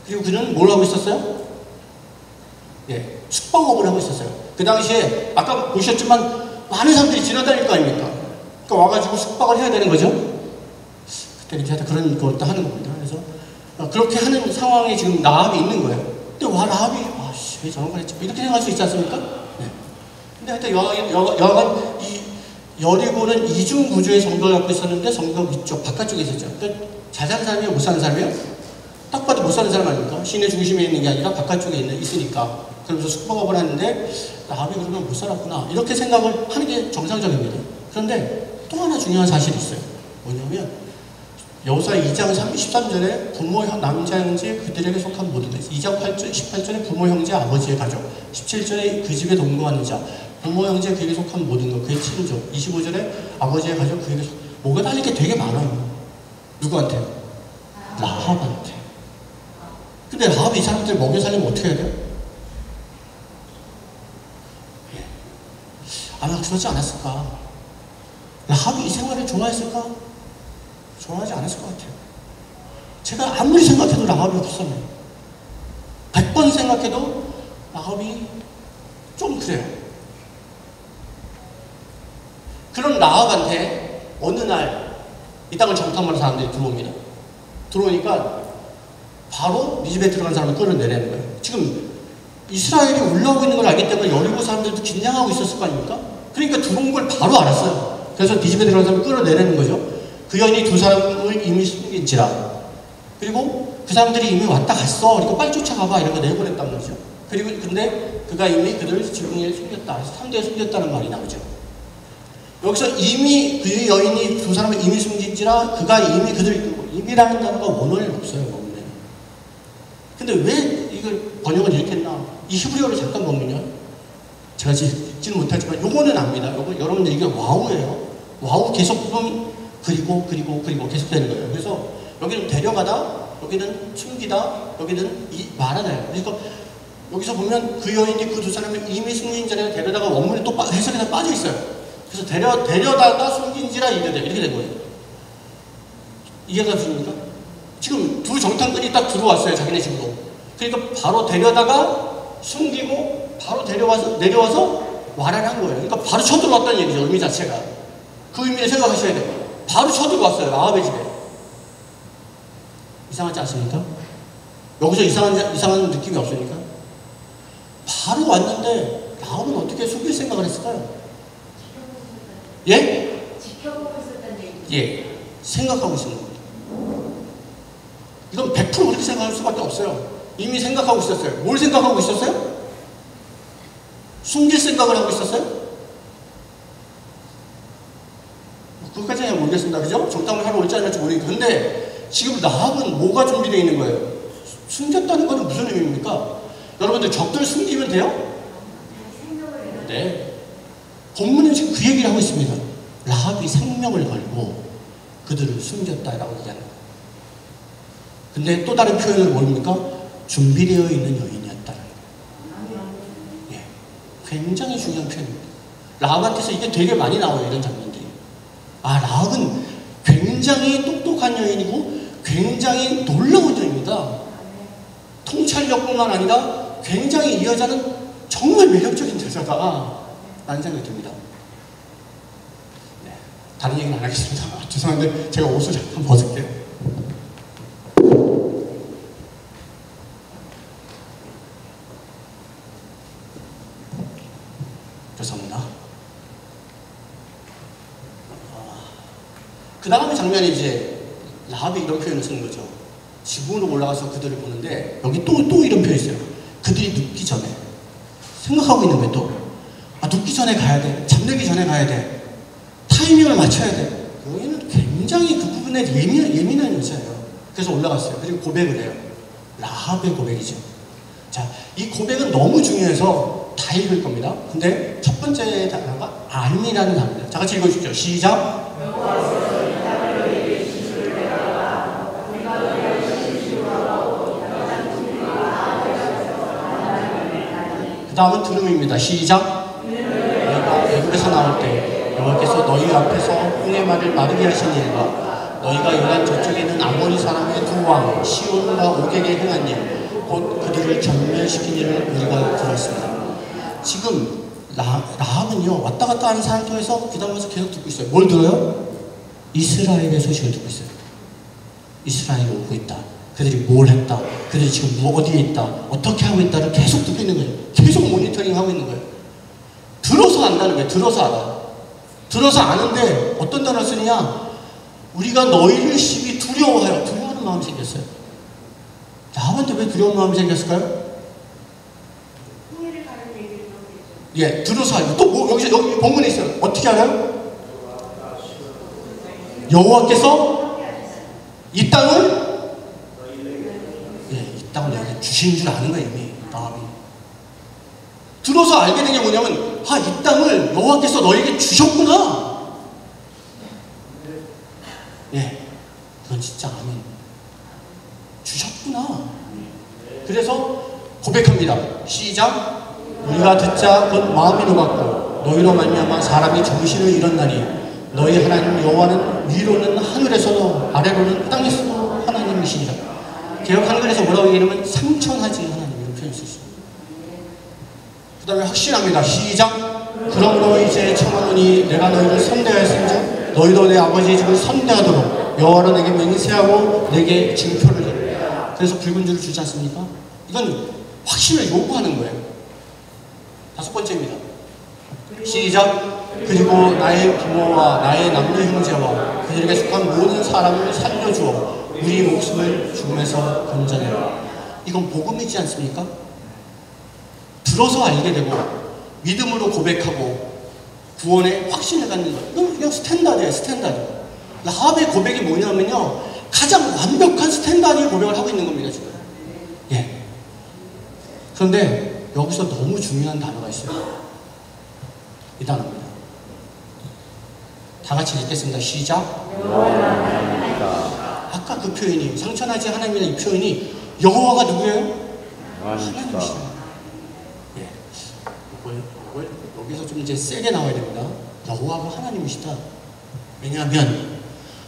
그리고 그는 뭘 하고 있었어요? 예, 숙박업을 하고 있었어요. 그 당시에 아까 보셨지만 많은 사람들이 지나다닐 거 아닙니까? 그러니까 와가지고 숙박을 해야 되는 거죠. 그때 이제 그런 걸 하는 겁니다. 그래서 그렇게 하는 상황에 지금 라합이 있는 거예요. 근데 라합이 왜 저런 걸 했지? 이렇게 생각할 수 있지 않습니까? 네. 근데 하여튼 여하간 이 여리고는 이중 구조의 성벽을 갖고 있었는데 성벽 위쪽 바깥쪽에 있었죠. 그러니까 잘 사는 사람이에요? 못 사는 사람이에요? 딱 봐도 못 사는 사람 아닙니까? 시내 중심에 있는 게 아니라 바깥쪽에 있으니까. 그러면서 숙박업을 하는데 라합이 그러면 못 살았구나, 이렇게 생각을 하는 게 정상적입니다. 그런데 또 하나 중요한 사실이 있어요. 뭐냐면 여호수아 2장 13절에 부모, 남자, 형제, 그들에게 속한 모든 것. 2장 18절에 부모, 형제, 아버지의 가족. 17절에 그 집에 동거하는 자. 부모, 형제, 그에게 속한 모든 것. 그의 친족. 25절에 아버지의 가족, 그에게 뭐가 달릴 게 되게 많아요. 누구한테? 라합한테. 근데 라합이 이 사람들 먹여 살리면 어떻게 해야 돼요? 아마 그러지 않았을까? 라합이 이 생활을 좋아했을까? 좋아하지 않았을 것 같아요. 제가 아무리 생각해도 라합이 없어요. 100번 생각해도 라합이 좀 그래요. 그런 라합한테 어느 날 이 땅을 정탐하는 사람들이 들어옵니다. 들어오니까 바로 이 집에 들어간 사람을 끌어내려는 거예요. 지금 이스라엘이 올라오고 있는 걸 알기 때문에 여리고 사람들도 긴장하고 있었을 거 아닙니까? 그러니까 들어온 걸 바로 알았어요. 그래서 이 집에 들어간 사람을 끌어내려는 거죠. 그 여인이 두 사람을 이미 숨긴지라. 그리고 그 사람들이 이미 왔다 갔어. 그러니까 빨리 쫓아가봐. 이러고 내보냈단 말이죠. 그리고 근데 그가 이미 그들을 지붕에 숨겼다. 상대에 숨겼다는 말이 나오죠. 여기서 이미 그 여인이 두 사람을 이미 숨긴지라, 그가 이미 그들을, 이미라는 단어가 원어에 없어요. 원어에. 근데 왜 이걸 번역을 이렇게 했나? 이 히브리어를 잠깐 보면요, 제가 읽지는 못하지만 요거는 압니다. 요거 여러분들 이게 와우예요. 와우 계속 보면 그리고 계속 되는 거예요. 그래서 여기는 데려가다, 여기는 숨기다, 여기는 말하나요. 그러니까 여기서 보면 그 여인이 그 두 사람을 이미 숨긴 자리에 데려다가 원문이 또 해석이 다 빠져 있어요. 그래서 데려다가 숨긴지라 이르되, 이렇게 된 거예요. 이해가 되십니까? 지금 두 정탐꾼이 딱 들어왔어요. 자기네 집으로. 그러니까 바로 데려다가 숨기고 바로 내려와서 와라를 한 거예요. 그러니까 바로 쳐들어왔다는 얘기죠. 의미 자체가. 그 의미를 생각하셔야 돼요. 바로 쳐들어왔어요. 라합의 집에. 이상하지 않습니까? 여기서 이상한 느낌이 없으니까. 바로 왔는데 라합은 어떻게 숨길 생각을 했을까요? 예? 지켜보고 있었다는 얘기죠. 예. 생각하고 있는 겁니다. 이건 100% 그렇게 생각할 수밖에 없어요. 이미 생각하고 있었어요. 뭘 생각하고 있었어요? 숨길 생각을 하고 있었어요? 그것까지는 모르겠습니다. 그죠? 정탐을 하러 올지 안 올지 모르니까. 근데 지금 라합은 뭐가 준비되어 있는 거예요? 숨겼다는 것은 무슨 의미입니까? 여러분들 적들 숨기면 돼요? 네. 본문은 지금 그 얘기를 하고 있습니다. 라합이 생명을 걸고 그들을 숨겼다라고 얘기하는 거예요. 근데 또 다른 표현은 뭡니까? 준비되어 있는 여인이었다는 거예요. 예. 굉장히 중요한 표현입니다. 라합한테서 이게 되게 많이 나와요. 이런 장면들이. 라합은 굉장히 똑똑한 여인이고 굉장히 놀라운 여인입니다. 통찰력뿐만 아니라 굉장히 이 여자는 정말 매력적인 대사다 라는 생각이 듭니다. 네, 다른 얘기는 안 하겠습니다. 죄송한데 제가 옷을 잠깐 벗을게요. 죄송합니다. 그 다음에 장면이 이제 라합이 이런 표현을 쓰는 거죠. 지붕으로 올라가서 그들을 보는데 여기 또 이런 표현이 있어요. 그들이 눕기 전에 생각하고 있는 거예요. 또 눕기 전에 가야 돼. 잠들기 전에 가야 돼. 타이밍을 맞춰야 돼. 여기는 굉장히 그 부분에 예민한 여자예요. 그래서 올라갔어요. 그리고 고백을 해요. 라합의 고백이죠. 자, 이 고백은 너무 중요해서 다 읽을 겁니다. 근데 첫 번째 단어가 아니라는 단어입니다. 자, 같이 읽어주십시오. 시작. 그 다음은 들음입니다. 시작. 너희가 애굽에서 나올 때 여호와께서 너희 앞에서 홍해 말을 마르게 하신 일과 너희가 요단 저쪽에 있는 아모리 사람의 두 왕 시온과 오게게 행한 일 곧 그들을 전멸시킨 일을 우리가 들었습니다. 지금 라합은요 왔다 갔다 하는 사람을 통해서 귀담아서 계속 듣고 있어요. 뭘 들어요? 이스라엘의 소식을 듣고 있어요. 이스라엘이 오고 있다. 그들이 뭘 했다. 그들이 지금 어디에 있다. 어떻게 하고 있다를 계속 듣고 있는 거예요. 계속 모니터링 하고 있는 거예요. 들어서 안다는 거예요. 들어서 알아. 들어서 아는데 어떤 단어를 쓰느냐. 우리가 너희를 심히 두려워하여. 두려워하는 마음이 생겼어요. 라합한테 왜 두려운 마음이 생겼을까요? 홍해를 가는 얘기를 들었겠죠. 예, 들어서 알고. 또 뭐, 여기 본문에 있어요. 어떻게 알아요? 여호와께서 이 땅을 이 땅을 너에게 주신 줄 아는 거예요. 이미 라합이 들어서 알게 된 게 뭐냐면 이 땅을 여호와께서 너에게 주셨구나. 예, 그건 진짜 아멘. 주셨구나. 그래서 고백합니다. 시작. 우리가 듣자 곧 마음이 녹았고 너희로 말미암아 사람이 정신을 잃었나니 너희 하나님 여호와는 위로는 하늘에서도 아래로는 땅에서도 하나님이시니라. 개역 한글에서 뭐라고 얘기하냐면 상천하지 하나님 이런 표현을 쓰셨어요. 그 다음에 확신합니다. 시작. 그러므로 이제 청하노니 내가 너희를 선대하였은즉 너희도 내 아버지의 집을 선대하도록 여호와로 내게 맹세하고 내게 증표를 줘. 그래서 붉은 줄을 주지 않습니까? 이건 확신을 요구하는 거예요. 다섯 번째입니다. 시작. 그리고 나의 부모와 나의 남녀 형제와 그들에게 속한 모든 사람을 살려주어 우리 목숨을 죽음에서 건져내라. 이건 복음이지 않습니까? 들어서 알게 되고 믿음으로 고백하고 구원의 확신을 갖는 거예요. 이건 그냥 스탠다드예요. 스탠다드. 라합의 고백이 뭐냐면요, 가장 완벽한 스탠다드의 고백을 하고 있는 겁니다. 지금. 예. 그런데 여기서 너무 중요한 단어가 있어요. 이 단어입니다. 다 같이 읽겠습니다. 시작. 아까 그 표현이 상천하지 하나님이라는 이 표현이 여호와가 누구예요? 하나님이시다. 예. 이걸 여기서 좀 이제 세게 나와야 됩니다. 여호와가 하나님이시다. 왜냐하면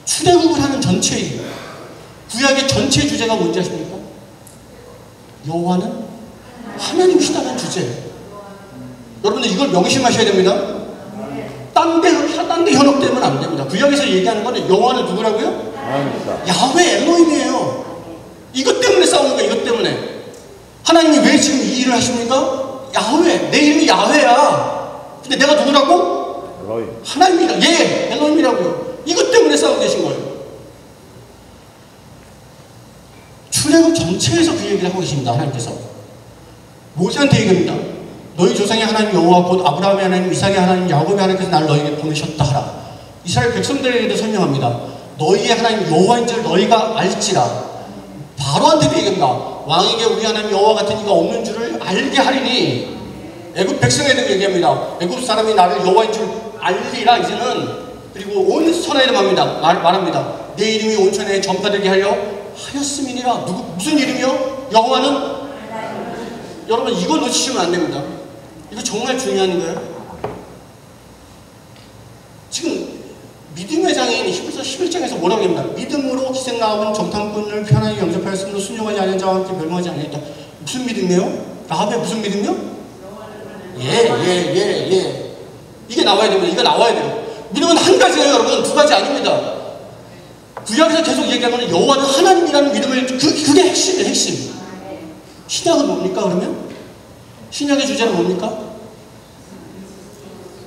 출애굽을 하는 전체의 구약의 전체 주제가 뭔지 아십니까? 여호와는 하나님이시다는 주제예요. 여러분들 이걸 명심하셔야 됩니다. 딴 데 현혹되면 안 됩니다. 구약에서 얘기하는 거는 여호와는 누구라고요? 야훼 엘로힘이에요. 이것 때문에 싸우는 거예요. 이것 때문에. 하나님이 왜 지금 이 일을 하십니까? 야훼. 내 이름이 야훼야. 근데 내가 누구라고? 엘로힘. 하나님이라. 예, 엘로힘이라고요. 이것 때문에 싸우고 계신 거예요. 출애굽 전체에서 그 얘기를 하고 계십니다. 하나님께서 모세한테 얘기합니다. 너희 조상의 하나님 여호와 곧 아브라함의 하나님, 이삭의 하나님, 야곱의 하나님께서 나를 너희에게 보내셨다 하라. 이스라엘 백성들에게도 설명합니다. 너희의 하나님 여호와인 줄 너희가 알지라. 바로한테도 얘기합니다. 왕에게 우리 하나님 여호와 같은 이가 없는 줄을 알게 하리니. 애굽 백성에도 얘기합니다. 애굽 사람이 나를 여호와인 줄 알리라. 이제는. 그리고 온 선하에 말합니다. 내 이름이 온 천하에 전파되게 하였음이니라. 무슨 이름이요? 여호와는? 여러분 이거 놓치시면 안 됩니다. 이거 정말 중요한 거예요. 지금 믿음의 장인 히브리서 11장에서 뭐라고 합니다. 믿음으로 희생 나온 정탐꾼을 편하게 영접하였으므로 순종하지 않은 자와 함께 멸망하지 아니했다. 무슨 믿음이에요? 라합의 무슨 믿음이요? 예. 이게 나와야 됩니다. 이거 나와야 돼요. 믿음은 한 가지예요, 여러분. 두 가지 아닙니다. 구약에서 계속 얘기하면 여호와는 하나님이라는 믿음을 그게 핵심이에요, 핵심. 신약은 뭡니까, 그러면? 신약의 주제는 뭡니까?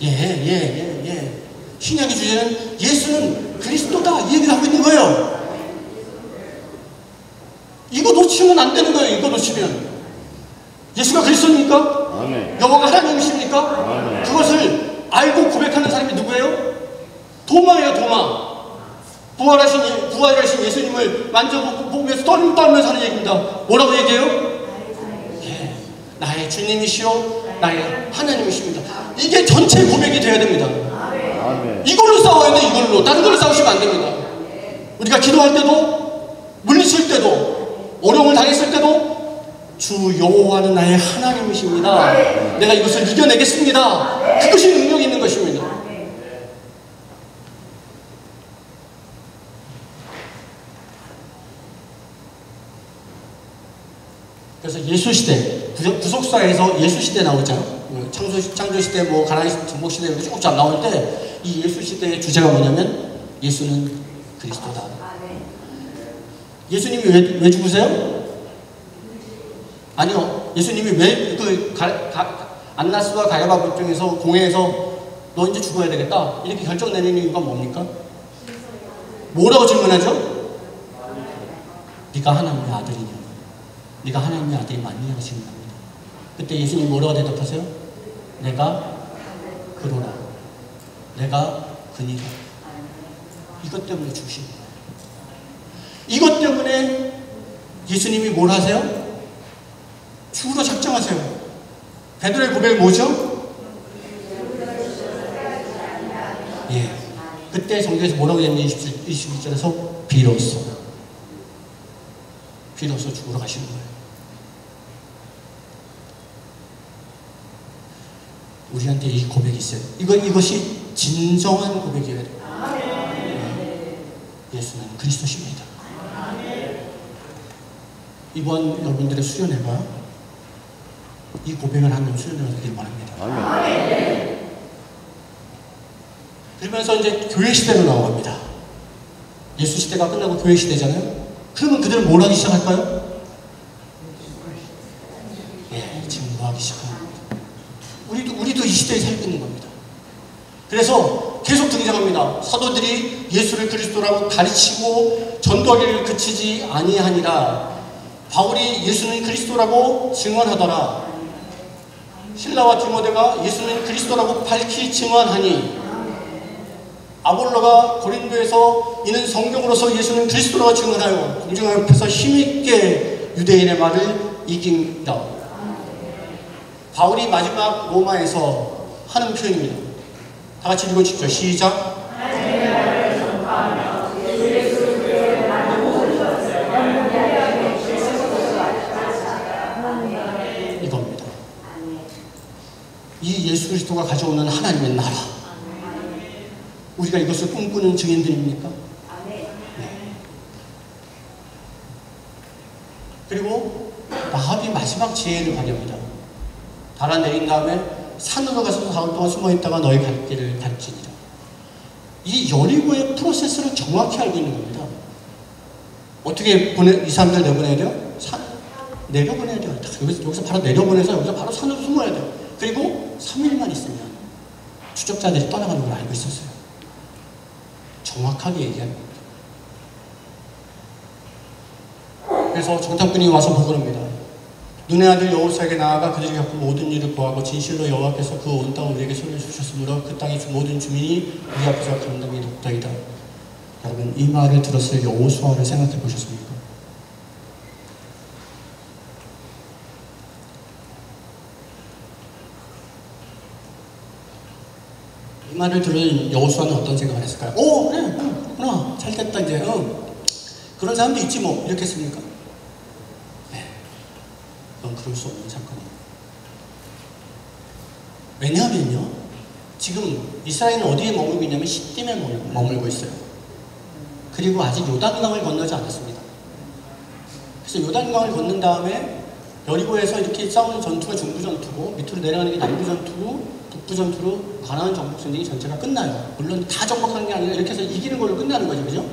예. 신약의 주제는 예수는 그리스도다, 이 얘기를 하고 있는 거예요. 이거 놓치면 안 되는 거예요, 이거 놓치면. 예수가 그리스도입니까? 아멘. 여호와가 하나님이십니까? 아멘. 그것을 알고 고백하는 사람이 누구예요? 도마예요, 도마. 부활하신 예수님을 만져보면서 떨면서 하는 얘기입니다. 뭐라고 얘기해요? 예, 나의 주님이시오, 나의 하나님이십니다. 이게 전체 고백이 돼야 됩니다. 아멘. 이걸로 싸워야 돼, 이걸로. 다른 걸로 싸우시면 안 됩니다. 우리가 기도할 때도, 물리칠 때도, 어려움을 당했을 때도 주 여호와는 나의 하나님이십니다. 내가 이것을 이겨내겠습니다. 그것이 능력이 있는 것입니다. 그래서 예수시대, 구속사에서 예수시대 나오잖아요. 창조시대, 가나안 정복시대 이렇게 쭉 나올 때 이 예수시대의 주제가 뭐냐면 예수는 그리스도다. 예수님이 왜 죽으세요? 아니요. 예수님이 왜 안나스와 가야바 법정에서 공회에서 너 이제 죽어야 되겠다 이렇게 결정 내리는 이유가 뭡니까? 뭐라고 질문하죠? 네가 하나님의 아들이냐? 네가 하나님의 아들이 맞느냐고 질문합니다. 그때 예수님 뭐라고 대답하세요? 내가 그러나 내가 그니라. 이것 때문에 죽으신 거예요. 이것 때문에 예수님이 뭘 하세요? 죽으러 작정하세요. 베드로의 고백이 뭐죠? 예. 그때 성경에서 뭐라고 했냐면 21절에서 비로소 죽으러 가시는 거예요. 우리한테 이 고백이 있어요. 이것이 진정한 고백이어야 돼요. 예수는 그리스도십니다. 이번 여러분들의 수련회가 이 고백을 하는 수련회가 되길 바랍니다. 그러면서 이제 교회 시대로 나옵니다. 예수 시대가 끝나고 교회 시대잖아요. 그러면 그들은 뭘 하기 시작할까요? 예, 증거하기 시작합니다. 우리도 이 시대에 살고 있는 겁니다. 그래서 계속 등장합니다. 사도들이 예수를 그리스도라고 가르치고 전도하기를 그치지 아니하니라. 바울이 예수는 그리스도라고 증언하더라. 실라와 디모데가 예수는 그리스도라고 밝히 증언하니, 아볼로가 고린도에서 이는 성경으로서 예수는 그리스도라고 증언하여 공중 앞에서 힘있게 유대인의 말을 이깁니다. 바울이 마지막 로마에서 하는 표현입니다. 다 같이 읽어주십시오. 시작. 이겁니다. 이 예수 그리스도가 가져오는 하나님의 나라. 우리가 이것을 꿈꾸는 증인들입니까? 네. 그리고 라합이 마지막 지혜를 발휘합니다. 달아내린 다음에 산으로 가서 사흘 동안 숨어있다가 너의 갈 길을 가르치니라. 이 여리고의 프로세스를 정확히 알고 있는 겁니다. 어떻게 이 사람들 내보내야 돼요? 내려보내야 돼요. 여기서 바로 내려보내서 여기서 바로 산으로 숨어야 돼요. 그리고 3일만 있으면 추적자들이 떠나가는 걸 알고 있었어요. 정확하게 얘기하는 겁니다. 그래서 정탐꾼이 와서 보고합니다. 눈의 아들 여호수아에게 나아가 그들이 겪은 모든 일을 고하고 진실로 여호와께서 그 온 땅을 우리에게 손을 주셨으므로 그 땅의 모든 주민이 우리 앞에서 감당이 높다이다. 여러분, 이 말을 들었을 여호수아를 생각해 보셨습니까? 이 말을 들은 여호수아는 어떤 생각을 했을까요? 그래, 그렇구나, 잘 됐다 이제. 그런 사람도 있지 뭐, 이렇게 했습니까? 네, 그건 그럴 수 없는 사건입니다. 왜냐하면요, 지금 이스라엘은 어디에 머물고 있냐면 시딤에 머물고 있어요. 그리고 아직 요단강을 건너지 않았습니다. 그래서 요단강을 건넌 다음에 여리고에서 이렇게 싸우는 전투가 중부 전투고 밑으로 내려가는 게 남부 전투고 북부 전투로 가나안 정복 전쟁이 전체가 끝나요. 물론 다 정복하는 게 아니라 이렇게 해서 이기는 걸로 끝나는 거죠, 그죠?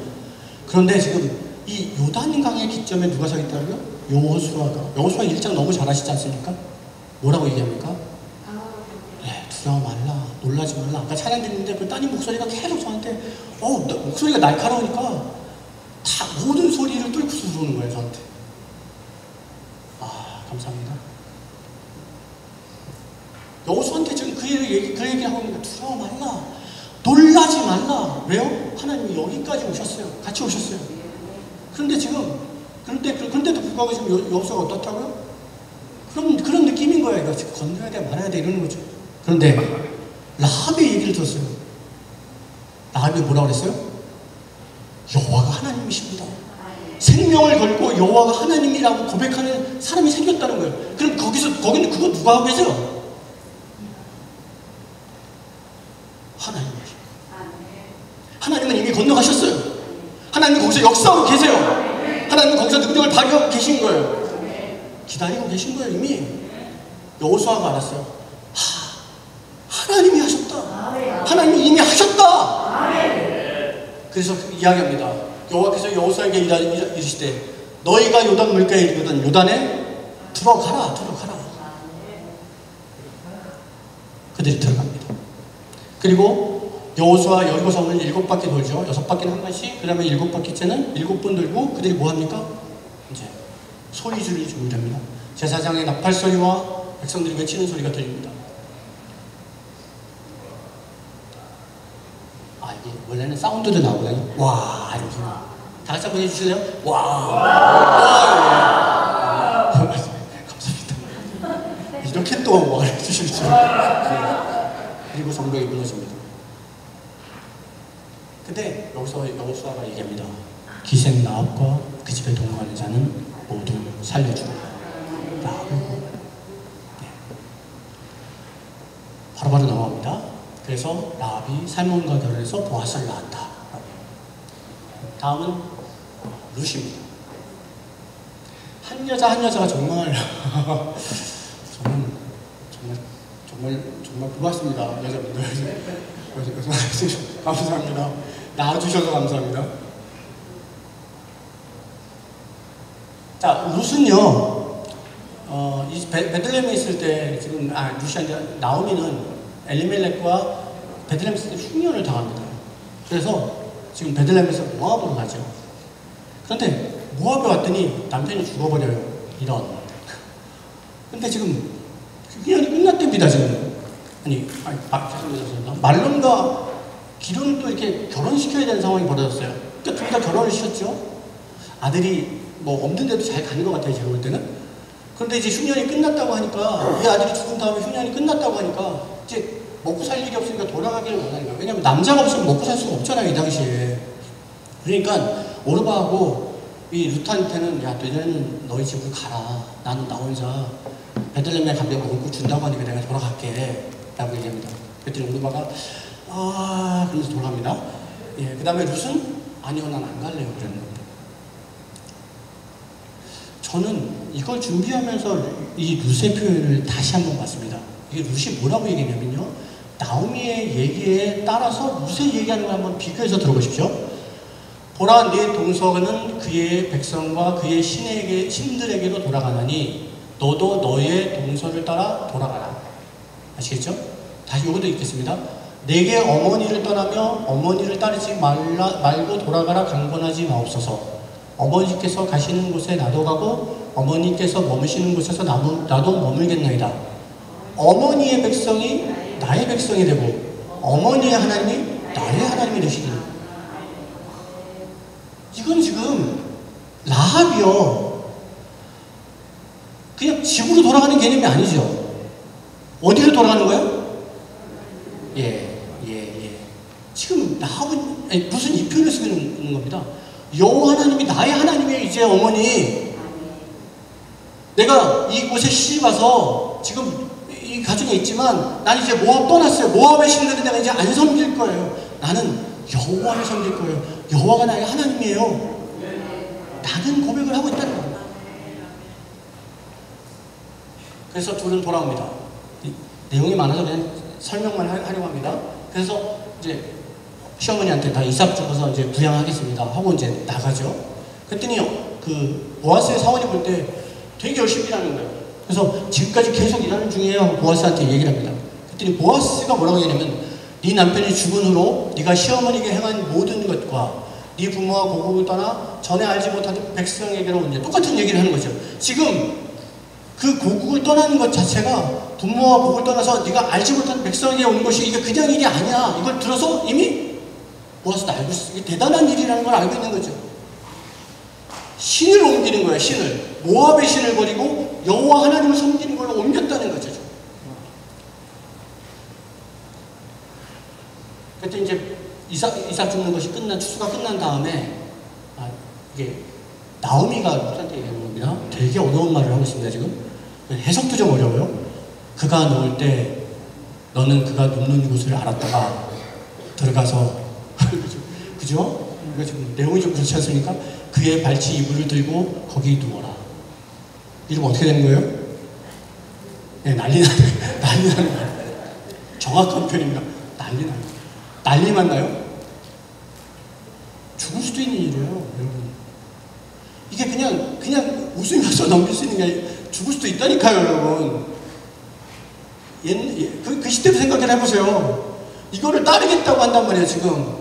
그런데 지금 이 요단강의 기점에 누가 서 있다고요? 여호수아가. 여호수아 1장 너무 잘 아시지 않습니까? 뭐라고 얘기합니까? 네, 두려워 말라, 놀라지 말라. 아까 찬양 듣는데 그 따님 목소리가 계속 저한테 목소리가 날카로우니까 다 모든 소리를 뚫고서 들어오는 거예요, 저한테. 아, 감사합니다. 여호수아한테 지금 그 얘기하고 있는 거예요. 두려워 말라, 놀라지 말라. 왜요? 하나님이 여기까지 오셨어요. 같이 오셨어요. 그런데도 불구하고 지금 여호수아가 어떻다고요? 그런 느낌인 거예요. 이거 지금 건너야 돼, 말아야 돼, 이러는 거죠. 그런데 라합의 얘기를 들었어요. 라합이 뭐라고 그랬어요? 여호와가 하나님이십니다. 생명을 걸고 여호와가 하나님이라고 고백하는 사람이 생겼다는 거예요. 그럼 거기는 그거 누가 하고 계세요? 하나님이십니다. 하나님은 이미 건너가셨어요. 하나님은 거기서 역사하고 계세요. 하나님은 거기서 능력을 발휘하고 계신 거예요. 기다리고 계신 거예요, 이미. 여호수아가 알았어요. 하나님이 하셨다. 하나님이 이미 하셨다. 그래서 이야기합니다. 여호와께서 여호수아에게 이르시되 너희가 요단 물가에 이르거든 요단에 들어가라. 그들이 들어갑니다. 그리고 여호수아 여리고성을 7바퀴 돌죠. 6바퀴는 한 번씩. 그 다음에 7바퀴째는 7번 돌고 그들이 뭐합니까? 이제 소리줄을 준비합니다. 제사장의 나팔 소리와 백성들이 외치는 소리가 들립니다. 이게 원래는 사운드도 나오거든요. 와, 이렇게. 다 같이 한번 해주실래요? 와. 감사합니다. 이렇게 또 와 해주시죠. 그리고 성벽이 무너집니다. 근데 여기서 여호수아가 얘기합니다. 기생 라합과 그 집에 동거하는 자는 모두 살려주라. 바로바로 넘어갑니다. 그래서 라합이 살몬과 결혼해서 보아스를 낳았다. 다음은 룻입니다. 한 여자가 정말 정말 고맙습니다. 여자분들. 감사합니다. 낳아주셔서 감사합니다. 자, 룻은요, 이 베들레헴에 있을 때 지금 룻이 아니라 나오미는 엘리멜렉과 베들레헴에 있을 때 흉년을 당합니다. 그래서 지금 베들레헴에서 모압으로 가죠. 그런데 모압에 왔더니 남편이 죽어버려요. 이런. 근데 지금 흉년이 끝났답니다. 지금. 죄송합니다. 말론과 기론을 또 이렇게 결혼시켜야 되는 상황이 벌어졌어요. 그러니까 둘 다 결혼을 시켰죠. 아들이 뭐 없는데도 잘 가는 것 같아요. 제가 볼 때는. 그런데 이제 흉년이 끝났다고 하니까, 이 아들이 죽은 다음에 흉년이 끝났다고 하니까 이제 먹고 살 일이 없으니까 돌아가기를 원하는 거예요. 왜냐면 남자가 없으면 먹고 살 수가 없잖아요, 이 당시에. 그러니까 오르바하고 이 룻한테는, 야, 너희는 너희 집으로 가라. 나는 나 혼자 베들레헴에 가면 먹고 준다고 하니까 내가 돌아갈게. 라고 얘기합니다. 그랬더니 오르바가 그러면서 돌아갑니다. 예, 그 다음에 룻은 아니요, 난 안 갈래요. 그랬는 겁니다. 저는 이걸 준비하면서 이 룻의 표현을 다시 한번 봤습니다. 이게 룻이 뭐라고 얘기하냐면요, 나오미의 얘기에 따라서 룻의 얘기하는 걸 한번 비교해서 들어보십시오. 보라, 네 동서는 그의 백성과 그의 신들에게로 돌아가나니 너도 너의 동서를 따라 돌아가라. 아시겠죠? 다시 이것도 읽겠습니다. 내게 어머니를 떠나며 어머니를 따르지 말고 돌아가라. 강권하지 마옵소서. 어머니께서 가시는 곳에 나도 가고 어머니께서 머무시는 곳에서 나도 머물겠나이다. 어머니의 백성이 나의 백성이 되고 어머니의 하나님이 나의 하나님이 되시리니. 이건 지금 라합이요, 그냥 집으로 돌아가는 개념이 아니죠. 어디로 돌아가는 거예요? 지금 라합은 무슨 이 표현을 쓰는 겁니다. 여호와 하나님이 나의 하나님이에요. 이제 어머니, 내가 이곳에 시집 와서 지금 이 가정에 있지만 난 이제 모압 떠났어요. 모압의 신들은 내가 이제 안 섬길 거예요. 나는 여호와를 섬길 거예요. 여호와가 나의 하나님이에요. 나는 고백을 하고 있다는 겁니다. 그래서 둘은 돌아옵니다. 내용이 많아서 그냥 설명만 하려고 합니다. 그래서 이제 시어머니한테 다 이삭 주고서 이제 부양하겠습니다 하고 이제 나가죠. 그랬더니 그 보아스의 사원이 볼 때 되게 열심히 일하는 거예요. 그래서 지금까지 계속 일하는 중이에요 하고 보아스한테 얘기를 합니다. 그랬더니 보아스가 뭐라고 얘기하냐면 네 남편이 죽은 후로 네가 시어머니에게 행한 모든 것과 네 부모와 고국을 떠나 전에 알지 못하던 백성에게로 이제 똑같은 얘기를 하는 거죠. 지금 그 고국을 떠나는 것 자체가 부모와 고국을 떠나서 네가 알지 못한 백성에게 온 것이 이게 그냥 일이 아니야. 이걸 들어서 이미 보아스도 알고 있어. 이게 대단한 일이라는 걸 알고 있는 거죠. 신을 옮기는 거예요. 신을. 모압의 신을 버리고 여호와 하나님을 섬기는 걸로 옮겼다는 거죠. 그때 이제 이삭 죽는 것이 추수가 끝난 다음에 이게 나오미가 누구한테 얘기하는 겁니다. 되게 어려운 말을 하고 있습니다. 지금 해석도 좀 어려워요. 그가 누울 때 너는 그가 눕는 곳을 알았다가 들어가서 그죠? 이거 지금 내용이 좀 그렇지 않습니까? 그의 발치 이불을 들고 거기 누워라. 이러면 어떻게 되는 거예요? 네, 난리 나는 거예요. 정확한 표현입니다. 난리 나요. 난리만 나요? 죽을 수도 있는 일이에요, 여러분. 이게 그냥 웃으면서 넘길 수 있는 게 아니라 죽을 수도 있다니까요, 여러분. 그 시대도 생각을 해보세요. 이거를 따르겠다고 한단 말이에요, 지금.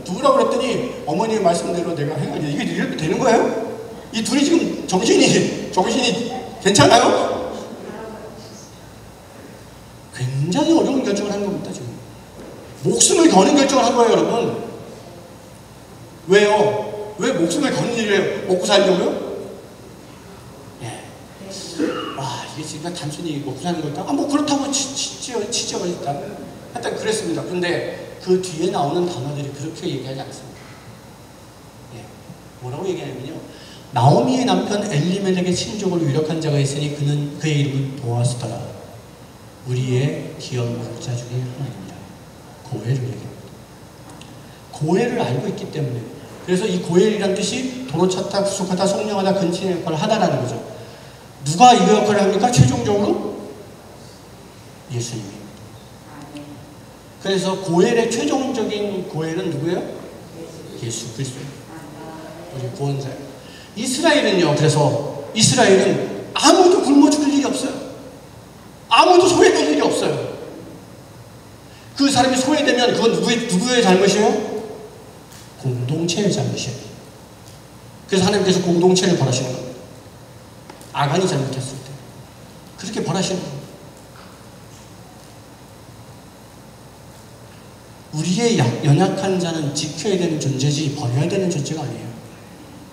누구라고 그랬더니 어머니의 말씀대로 내가 행하지. 이게 이렇게 되는 거예요? 이 둘이 지금 정신이 괜찮아요? 굉장히 어려운 결정을 한 겁니다, 지금. 목숨을 거는 결정을 한 거예요, 여러분. 왜요? 왜 목숨을 거는 일을 먹고 살려고요? 예. 와, 이게 지금 단순히 먹고 사는 걸까? 뭐 그렇다고 치죠, 일단. 하여튼 그랬습니다. 근데 그 뒤에 나오는 단어들이 그렇게 얘기하지 않습니다. 예. 뭐라고 얘기하냐면요. 나오미의 남편 엘리멜렉의 친족으로 유력한 자가 있으니 그의 이름은 보아스더라. 우리의 기업 목자 중에 하나입니다. 고엘을 얘기합니다. 고엘을 알고 있기 때문에. 그래서 이 고엘이란 뜻이 도로 찾다, 구속하다, 속량하다, 근친의 역할을 하다라는 거죠. 누가 이 역할을 합니까? 최종적으로? 예수님입니다. 그래서 고엘의 최종적인 고엘은 누구예요? 예수 그리스도. 우리 구원자예요. 이스라엘은요, 그래서 이스라엘은 아무도 굶어 죽을 일이 없어요. 아무도 소외될 일이 없어요. 그 사람이 소외되면 그건 누구의 잘못이에요? 공동체의 잘못이에요. 그래서 하나님께서 공동체를 벌하시는 겁니다. 아간이 잘못했을 때 그렇게 벌하시는 겁니다. 우리의 연약한 자는 지켜야 되는 존재지 버려야 되는 존재가 아니에요.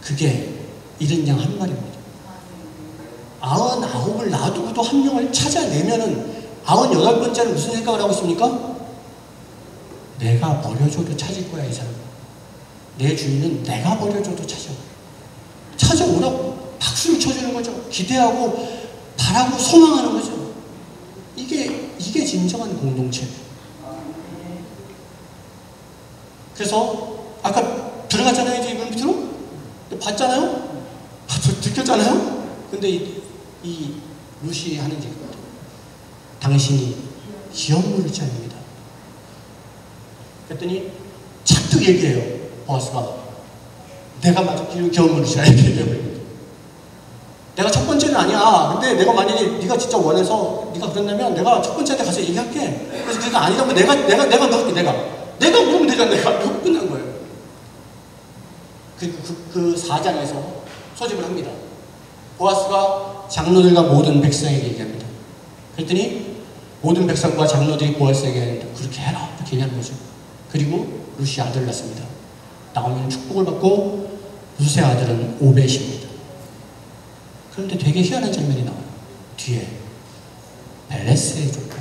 그게 이른 양 한 마리입니다. 99을 놔두고도 한 명을 찾아내면은 98번째는 무슨 생각을 하고 있습니까? 내가 버려줘도 찾을 거야, 이 사람. 내 주인은 내가 버려줘도 찾아오라고 박수를 쳐주는 거죠. 기대하고 바라고 소망하는 거죠. 이게 진정한 공동체. 그래서 아까 들어갔잖아요, 이제 이분 밑으로? 봤잖아요? 느꼈잖아요? 근데 이 루시 하는 얘기거든요. 당신이 기업물을 짜입니다. 그랬더니 잔뜩 얘기해요. 보아스가 내가 맞아 기업물을 짜야 되냐고. 내가 첫 번째는 아니야. 근데 내가 만약에 네가 진짜 원해서 네가 그런다면 내가 첫 번째한테 가서 얘기할게. 그래서 그게 아니라면 내가 넣을게. 내가 물으면 되잖아. 내가. 그거 끝난 거예요. 그 4장에서 소집을 합니다. 보아스가 장로들과 모든 백성에게 얘기합니다. 그랬더니 모든 백성과 장로들이 보아스에게 그렇게 해라 이렇게 얘기하는 거죠. 그리고 루시 아들을 낳습니다. 나오미는 축복을 받고 루스의 아들은 오벳입니다. 그런데 되게 희한한 장면이 나와요. 뒤에 베레스의 조카.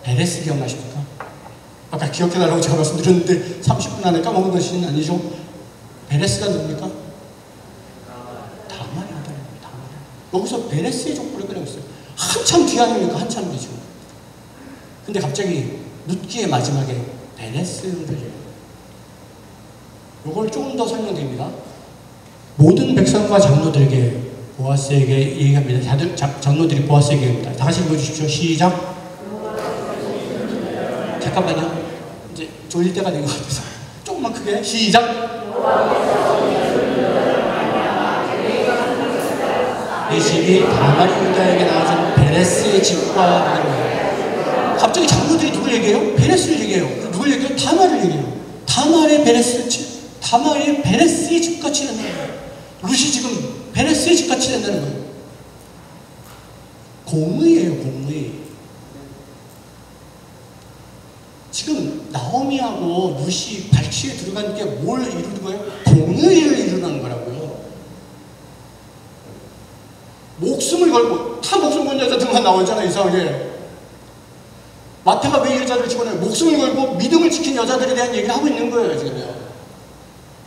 베레스 기억나십니까? 아까 기억해달라고 제가 말씀드렸는데 30분 안에 까먹은 것이 아니죠. 베레스가 누굽니까? 다말의 아들입니다. 여기서 베레스의 족보를 꺼내고 있어요. 한참 뒤 아닙니까? 한참 뒤죠. 근데 갑자기 룻기의 마지막에 베레스를 해요. 이걸 조금 더 설명드립니다. 모든 백성과 장로들에게 보아스에게 얘기합니다. 다들 장로들이 보아스에게 얘기합니다. 다 같이 읽어주십시오. 시작. 잠깐만요. 이제 졸릴 때가 된 것 같아서 조금만 크게 시작. 이 집이 다말 유다에게 나와서 베레스의 집과 같은. 갑자기 장로들이 누굴 얘기해요? 베레스를 얘기해요. 누굴 얘기해요? 다말을 얘기해요. 다말의 베레스 집, 다말의 베레스의 집같이 된다는 거예요. 룻이 지금 베레스의 집같이 된다는 거예요. 공의예요, 공의. 지금 나오미하고 룻이 발치에 들어간 게 뭘 이루는 거예요? 공의를 이루는 거라고요. 목숨을 걸고, 다 목숨 건 여자들만 나오잖아요, 이상하게. 마태가 왜 이 여자를 집어넣어요? 목숨을 걸고 믿음을 지킨 여자들에 대한 얘기를 하고 있는 거예요, 지금요.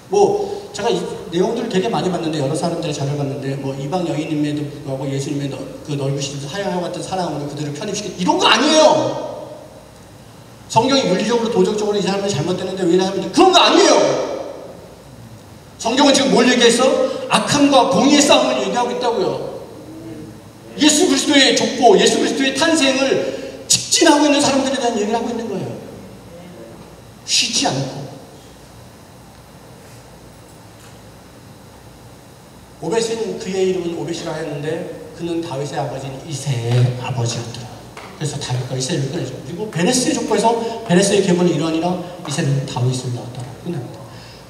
뭐, 제가 이 내용들을 되게 많이 봤는데, 여러 사람들의 자료를 봤는데, 뭐, 이방 여인임에도 불구하고 예수님의 그 넓으신 하양하와 같은 사랑으로 그들을 편입시킨, 이런 거 아니에요! 성경이 물리적으로, 도덕적으로 이 사람이 잘못됐는데 왜 이러는데, 그런 거 아니에요! 성경은 지금 뭘 얘기했어? 악함과 공의의 싸움을 얘기하고 있다고요. 예수 그리스도의 족보, 예수 그리스도의 탄생을 직진하고 있는 사람들에 대한 얘기를 하고 있는 거예요. 쉬지 않고. 오벳은 그의 이름은 오벳이라 했는데 그는 다윗의 아버지인 이새의 아버지였더라. 그래서 다윗과 이새를 끊어줘. 그리고 베레스의 족보에서 베레스의 계보는 이러하니라 이새는 다윗을 낳았더라. 끝납니다.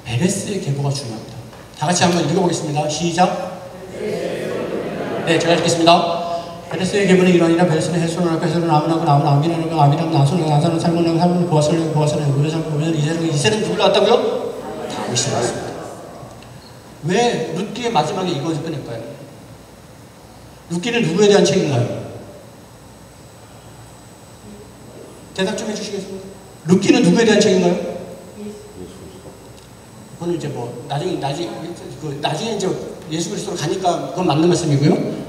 베레스의 계보가 중요합니다. 다 같이 한번 읽어보겠습니다. 시작. 네, 제가 읽겠습니다. 베레스의 계보는 이러하니라 베레스는 헤스론을 낳고 헤스론은 아문하고 아문은 아비람을 낳고 아비람은 나손을 낳고 나손은 살몬을 낳고 살몬은 보아스를 낳고 보아스는 오벳을 이새는 누굴 낳았다고요? 다윗을 낳았습니다. 왜 룻기의 마지막에 이것을 꺼낼까요? 룻기는 누구에 대한 책인가요? 대답 좀 해주시겠습니까? 룻기는 누구에 대한 책인가요? 그건 이제 뭐 나중에 이제 예수 그리스도로 가니까 그건 맞는 말씀이고요.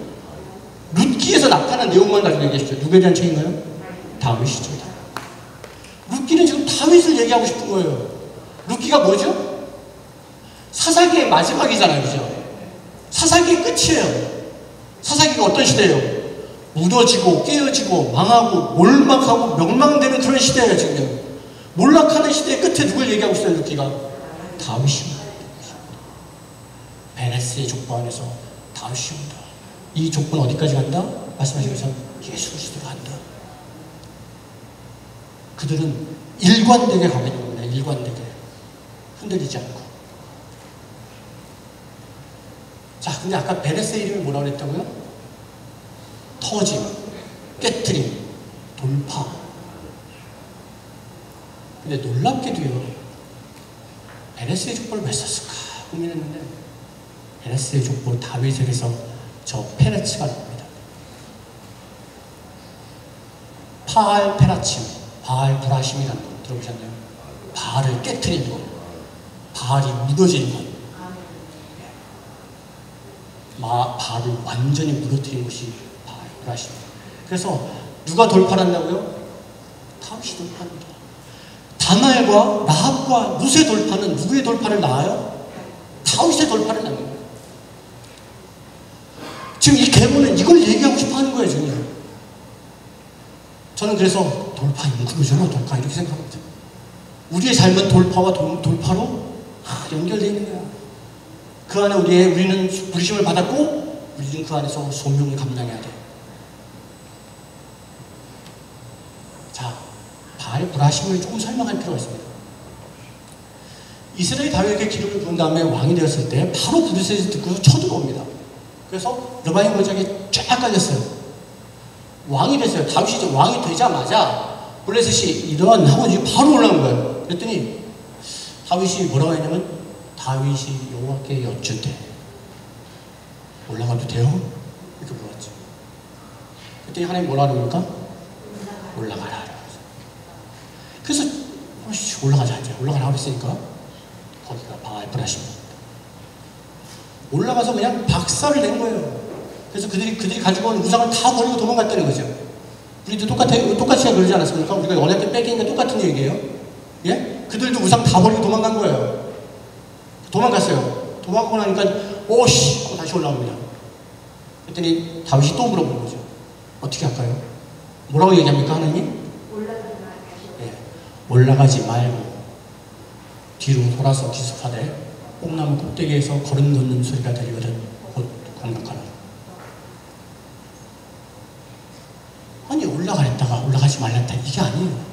룻기에서 나타난 내용만 가지고 얘기하시죠. 누구에 대한 책인가요? 다윗이죠. 룻기는 지금 다윗을 얘기하고 싶은 거예요. 룻기가 뭐죠? 사사기의 마지막이잖아요, 그죠? 사사기의 끝이에요. 사사기가 어떤 시대예요? 무너지고 깨어지고 망하고 몰락하고 멸망되는 그런 시대예요, 지금. 몰락하는 시대의 끝에 누굴 얘기하고 있어요, 룻기가? 다윗입니다. 베레스의 족보 안에서 다윗입니다. 이 족보는 어디까지 간다? 말씀하시면서 예수 그리스도로 간다. 그들은 일관되게 가고 있는 겁니다. 일관되게. 흔들리지 않고. 자, 근데 아까 베레스의 이름이 뭐라고 그랬다고요? 터짐, 깨트림, 돌파. 근데 놀랍게도요, 베레스의 족보를 왜 썼을까 고민했는데, 베레스의 족보 다윗에게서 저 페레츠가 나옵니다. 파알 페라침, 바알 브라심이라는 거 들어보셨나요? 바알을 깨트린 거, 바알이 무너진 것, 바알을 완전히 무너뜨린 것이 바알 브라심입니다. 그래서 누가 돌파를 한다고요? 다윗이 돌파합니다. 다말과 라합과 룻의 돌파는 누구의 돌파를 낳아요? 다윗의 돌파를 낳는 거예요. 지금 이 계보는 이걸 얘기하고 싶어 하는 거예요, 지금. 저는 그래서 돌파 인클루전은 어떨까 이렇게 생각합니다. 우리의 삶은 돌파와 돌파로 연결되어 있는 거야. 그 안에 우리는 부르심을 받았고 우리는 그 안에서 소명을 감당해야 돼. 자, 바알의 불하심을 조금 설명할 필요가 있습니다. 이스라엘이 다윗에게 기름을 부은 다음에 왕이 되었을 때 바로 블레셋이 듣고 쳐들어옵니다. 그래서 르바임 골짜기에 쫙 깔렸어요. 왕이 됐어요. 다윗이 이제 왕이 되자마자 블레셋이 이런 하고 이제 바로 올라온 거예요. 그랬더니 다윗이 뭐라고 했냐면 다윗이 여호와께 여쭈되 올라가도 돼요? 이렇게 물었죠. 그랬더니 하나님 뭐라 그럽니까? 올라가라. 그래서 올라가자 이제 올라가라 그랬으니까 거기가 바알 브라심입니다. 올라가서 그냥 박살을 낸 거예요. 그래서 그들이 가지고 온 우상을 다 버리고 도망갔다는 거죠. 우리도 똑같이 그러지 않았습니까? 우리가 어릴 때 뺏긴 게 똑같은 얘기예요. 예? 그들도 우상 다 버리고 도망간 거예요. 도망갔어요. 도망가고 나니까 오씨 하고 다시 올라옵니다. 그랬더니 다윗이 또 물어보는 거죠. 어떻게 할까요? 뭐라고 얘기합니까, 하나님? 올라가지 말고 뒤로 돌아서 기습하되 뽕나무 꼭대기에서 걸음 놓는 소리가 들리거든 곧 공격하라. 아니, 올라가랬다가 올라가지 말랬다, 이게 아니에요.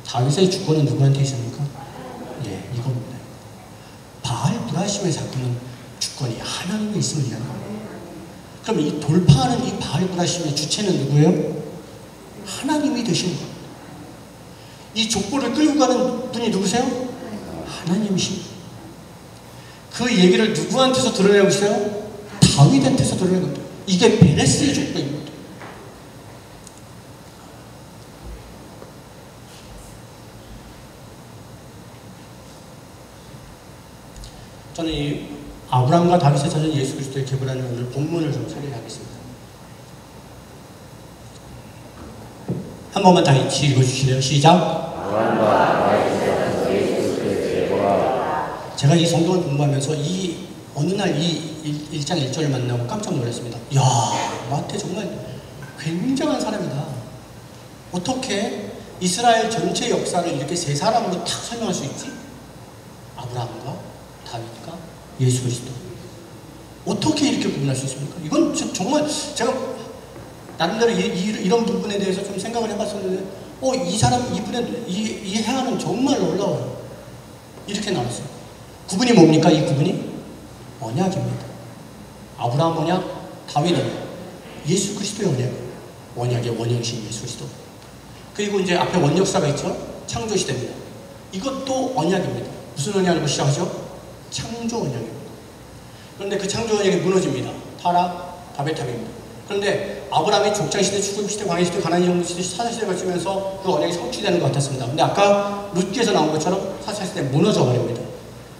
다윗의 주권은 누구한테 있습니까? 예, 이겁니다. 바알 브라심의 사건은 주권이 하나님에 있음을 얘기하는 거예요. 그럼 이 돌파하는 이 바알 브라심의 주체는 누구예요? 하나님이 되신 거예요. 이 족보를 끌고 가는 분이 누구세요? 하나님이십니다. 그 얘기를 누구한테서 드러내고 있어요? 다윗한테서 드러내고 있다. 이게 베레스의 족보입니다. 저는 이 아브라함과 다윗의 자손 예수 그리스도의 계보라는 오늘 본문을 좀 소개하겠습니다. 한 번만 다 같이 읽어주실래요? 시작. 제가 이 성경을 공부하면서 어느 날 이 1장 1절을 만나고 깜짝 놀랐습니다. 이야, 마태 정말 굉장한 사람이다. 어떻게 이스라엘 전체 역사를 이렇게 세 사람으로 탁 설명할 수 있지? 아브라함과 다윗과 예수 그리스도. 어떻게 이렇게 구분할 수 있습니까? 이건 정말 제가 나름대로 이런 부분에 대해서 좀 생각을 해봤었는데, 이 해안은 정말 놀라워요. 이렇게 나왔어요. 구분이 뭡니까? 이 구분이 언약입니다. 아브라함 언약, 다윗 언약, 예수 그리스도의 언약, 언약의 원형신 예수 그리스도. 그리고 이제 앞에 원역사가 있죠. 창조 시대입니다. 이것도 언약입니다. 무슨 언약으로 시작하죠? 창조 언약입니다. 그런데 그 창조 언약이 무너집니다. 타락, 바벨탑입니다. 그런데 아브라함이 족장시대, 출애굽시대, 광야시대, 가나안 시대, 사사시대가 지면서 그 언약이 성취되는 것 같았습니다. 근데 아까 룻기에서 나온 것처럼 사사시대 무너져 버립니다.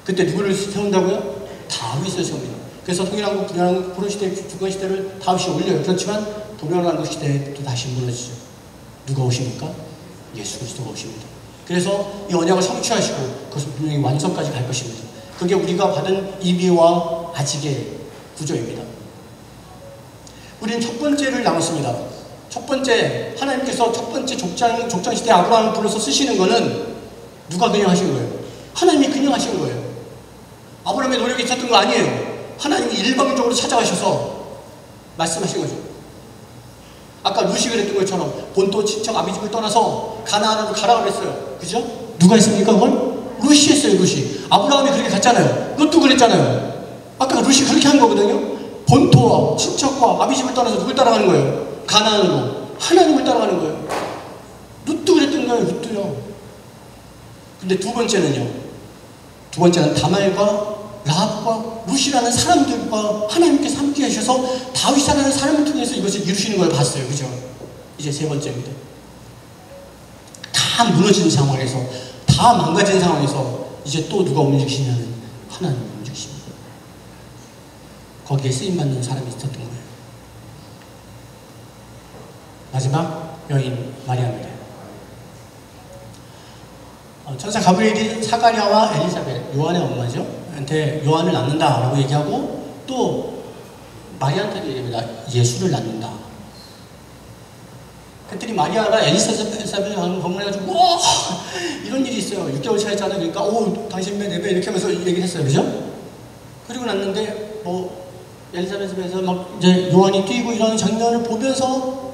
그때 누구를 세운다고요? 다윗을 세웁니다. 그래서 통일왕국, 분열왕국, 포로시대, 주권시대를 다윗이 올려요. 그렇지만 도면왕국 시대도 다시 무너지죠. 누가 오십니까? 예수 그리스도가 오십니다. 그래서 이 언약을 성취하시고 그것은 분명히 완성까지 갈 것입니다. 그게 우리가 받은 이미와 아직의 구조입니다. 우리는 첫 번째를 나눴습니다. 첫 번째, 하나님께서 첫 번째 족장시대 아브라함을 불러서 쓰시는 거는 누가 그냥 하신 거예요? 하나님이 그냥 하신 거예요. 아브라함의 노력이 있었던 거 아니에요. 하나님이 일방적으로 찾아가셔서 말씀하신 거죠. 아까 루시 그랬던 것처럼 본토 친척 아비집을 떠나서 가나안으로 가라 그랬어요. 그죠? 누가 했습니까 그걸? 루시 했어요. 루시. 아브라함이 그렇게 갔잖아요. 롯도 그랬잖아요. 아까 루시 그렇게 한 거거든요. 본토와 친척과 아비집을 떠나서 누굴 따라가는 거예요? 가나안으로. 하나님을 따라가는 거예요. 롯도 그랬던 거예요. 롯도요. 근데 두 번째는요. 두 번째는 다말과 라합과 룻이라는 사람들과 하나님께서 함께 하셔서 다윗이라는 사람을 통해서 이것을 이루시는 걸 봤어요. 그죠? 이제 세 번째입니다. 다 무너진 상황에서, 다 망가진 상황에서 이제 또 누가 움직이시냐면 하나님이 움직이십니다. 거기에 쓰임받는 사람이 있었던 거예요. 마지막 여인 마리아입니다. 천사 가브리엘이 사가랴와 엘리사벳, 요한의 엄마죠. 한테 요한을 낳는다 라고 얘기하고 또 마리아한테도 얘기합니다. 예수를 낳는다. 그랬더니 마리아가 엘리사벳을 방문해가지고 이런 일이 있어요. 6개월 차이잖아요. 그러니까 당신 배, 내 배 이렇게 하면서 얘기를 했어요. 그죠? 그리고 났는데 엘리사벳에서 막 이제 요한이 뛰고 이런 장면을 보면서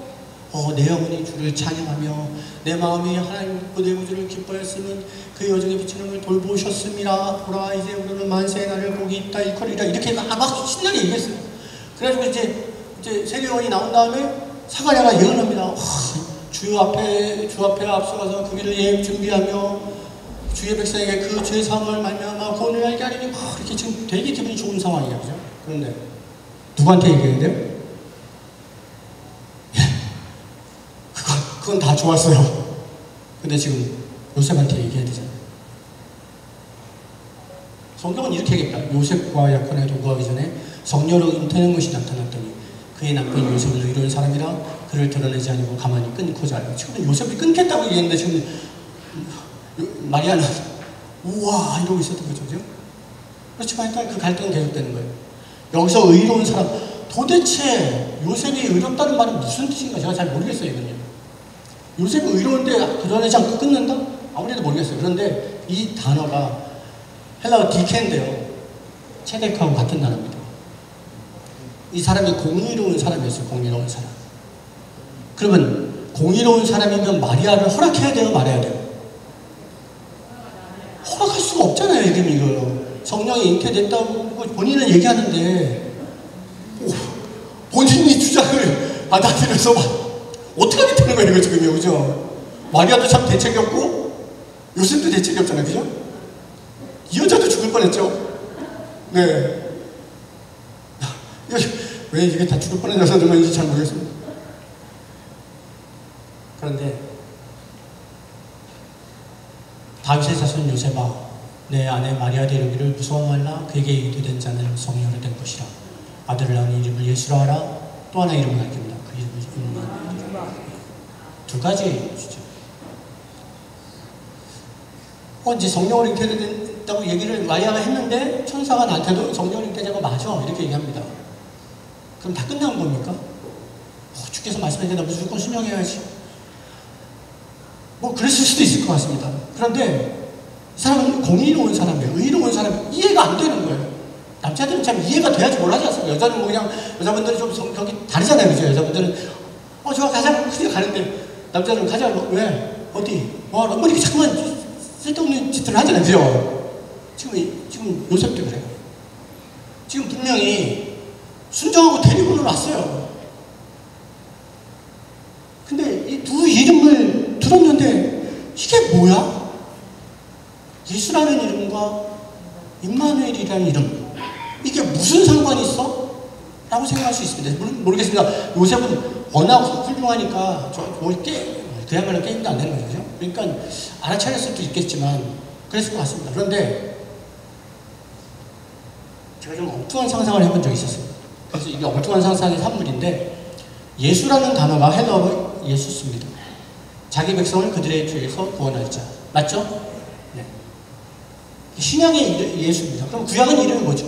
내 영혼이 주를 찬양하며 내 마음이 하나님 내 구주를 기뻐했으면 그 여정에 비치는 걸 돌보셨습니다. 보라 이제 우리는 만세의 날을 복이 있다 일컬이라 이렇게 막 신나게 얘기했어요. 그래가지고 이제 세례요한이 나온 다음에 사가랴가 예언합니다. 주 앞에 앞서가서 그 길을 예행 준비하며 주의 백성에게 그 죄 사함을 말미암아 구원을 알게 하리니 막 이렇게 지금 되게 기분이 좋은 상황이에요. 그죠? 그런데 누구한테 얘기해야 돼요? 그건 다 좋았어요. 근데 지금 요셉한테 얘기해야 되잖아요. 성경은 이렇게 얘기합니다. 요셉과 약혼에 도구하기 전에 성녀로 잉태는 것이 나타났더니 그의 남편 요셉은 의로운 사람이라 그를 드러내지 않고 가만히 끊고자 하여. 지금 요셉이 끊겠다고 얘기했는데 지금 마리아는 우와 이러고 있었던 거죠. 그렇지만 일단 그 갈등은 계속되는 거예요. 여기서 의로운 사람, 도대체 요셉이 의롭다는 말은 무슨 뜻인가 제가 잘 모르겠어요. 이거는요. 요셉이 의로운데 드러내지 않고 끊는다? 아무래도 모르겠어요. 그런데 이 단어가 헬라어 디켄인데요, 체덱하고 같은 단어입니다. 이 사람이 공의로운 사람이었어요. 공의로운 사람. 그러면 공의로운 사람이면 마리아를 허락해야 돼요? 말아야 돼요? 허락할 수가 없잖아요. 이름이 이거 성령이 잉태됐다고 본인은 얘기하는데 본인이 주장을 받아들여서 어떻게 하겠다는 거예요, 이거 지금요, 그죠? 마리아도 참 대책이 없고 요셉도 대책이 없잖아요, 그죠? 이 여자도 죽을 뻔했죠. 네. 왜 이게 다 죽을 뻔한 여자들만인지 잘 모르겠습니다. 그런데 다윗의 자손 요셉아, 내 아내 마리아 데려기를 무서워 말라. 그에게 잉태된 자는 성령으로 된 것이라. 아들을 낳은 이름을 예수라 하라. 또 하나 이름을 알깁니다. 그 이름은 두 가지 주죠. 이제 성령으로 잉태된다고 얘기를 마리아가 했는데 천사가 나한테도 성령으로 잉태자가 맞아 이렇게 얘기합니다. 그럼 다 끝난 겁니까? 주께서 말씀하시는데 나 무조건 순종해야지. 뭐 그랬을 수도 있을 것 같습니다. 그런데 이 사람은 공의로운 사람이에요. 의로운 사람이에요. 이해가 안 되는 거예요. 남자들은 참 이해가 돼야지 뭘 하지 않습니까? 여자는 뭐 그냥, 여자분들은 좀 성격이 다르잖아요, 그죠? 여자분들은 좋아 가자 그냥 가는데 남자들은 가자. 왜? 어디? 뭐 이렇게 자꾸만 쓸데없는 짓들을 하잖아요, 그죠? 지금 요셉도 그래요. 지금 분명히 순종하고 데리고 왔어요. 근데 이 두 이름을 들었는데 이게 뭐야? 예수라는 이름과 임마누엘이라는 이름, 이게 무슨 상관이 있어? 라고 생각할 수 있습니다. 모르겠습니다. 요셉은 워낙 훌륭하니까 그야말로 게임도 안 되는 거죠. 그러니까 알아차렸을 수도 있겠지만 그랬을 것 같습니다. 그런데 제가 좀 엉뚱한 상상을 해본 적이 있었어요. 그래서 이게 엉뚱한 상상의 산물인데, 예수라는 단어가 헬라어로 예수스입니다. 자기 백성을 그들의 죄에서 구원할 자. 맞죠? 네. 신약의 예수입니다. 그럼 구약은 이름이 뭐죠?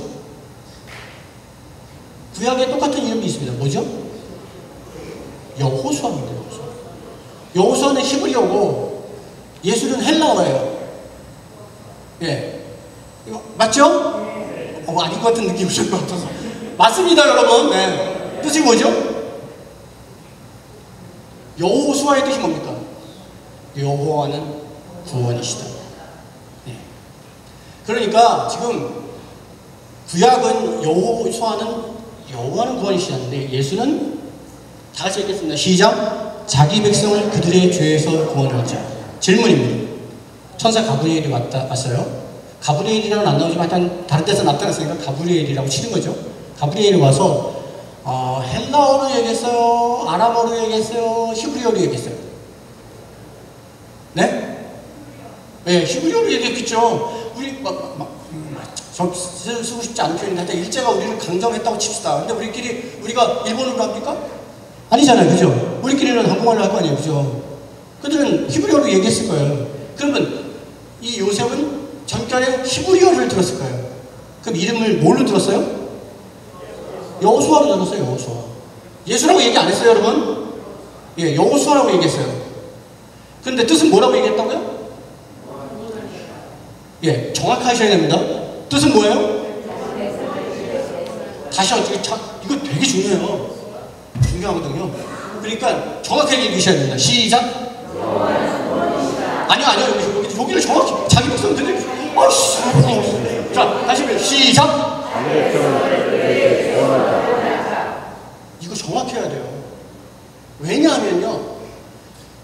구약에 똑같은 이름이 있습니다. 뭐죠? 여호수아입니다. 여호수아는 히브리어고 예수는 헬라어예요. 예. 이거 맞죠? 아닌 것 같은 느낌이 오실 것 같아서. 맞습니다, 여러분. 네. 뜻이 뭐죠? 여호수아의 뜻이 뭡니까? 여호와는 구원이시다. 네. 그러니까 지금 구약은 여호와는 구원이시다는데, 예수는 다 같이 읽겠습니다. 시작. 자기 백성을 그들의 죄에서 구원할 자. 질문입니다. 천사 가브리엘이 왔어요. 가브리엘이라고는 안 나오지만 일단 다른 데서 나타났으니까 가브리엘이라고 치는 거죠. 가브리엘이 와서 헬라어로 얘기했어요? 아람어로 얘기했어요? 히브리어로 얘기했어요? 네? 네, 히브리어로 얘기했겠죠. 우리 쓰고 싶지 않은 표현인데 일제가 우리를 강점했다고 칩시다. 근데 우리가 일본어로 합니까? 아니잖아요, 그죠? 우리끼리는 한국말로 할 거 아니에요, 그죠? 그들은 히브리어로 얘기했을 거예요. 그러면 이 요셉은 잠깐에 히브리어를 들었을 거예요. 그럼 이름을 뭘로 들었어요? 여호수아로 들었어요. 여호수아. 예수라고 얘기 안 했어요, 여러분? 예, 여호수아라고 얘기했어요. 그런데 뜻은 뭐라고 얘기했다고요? 예, 정확하셔야 됩니다. 뜻은 뭐예요? 다시 이거 되게 중요해요. 중요하거든요. 그러니까 정확하게 얘기하셔야 됩니다. 시작. 아니요. 여기를 정확히 자기 백성들이 자, 다시 한번 시작. 이거 정확해야 돼요. 왜냐하면요,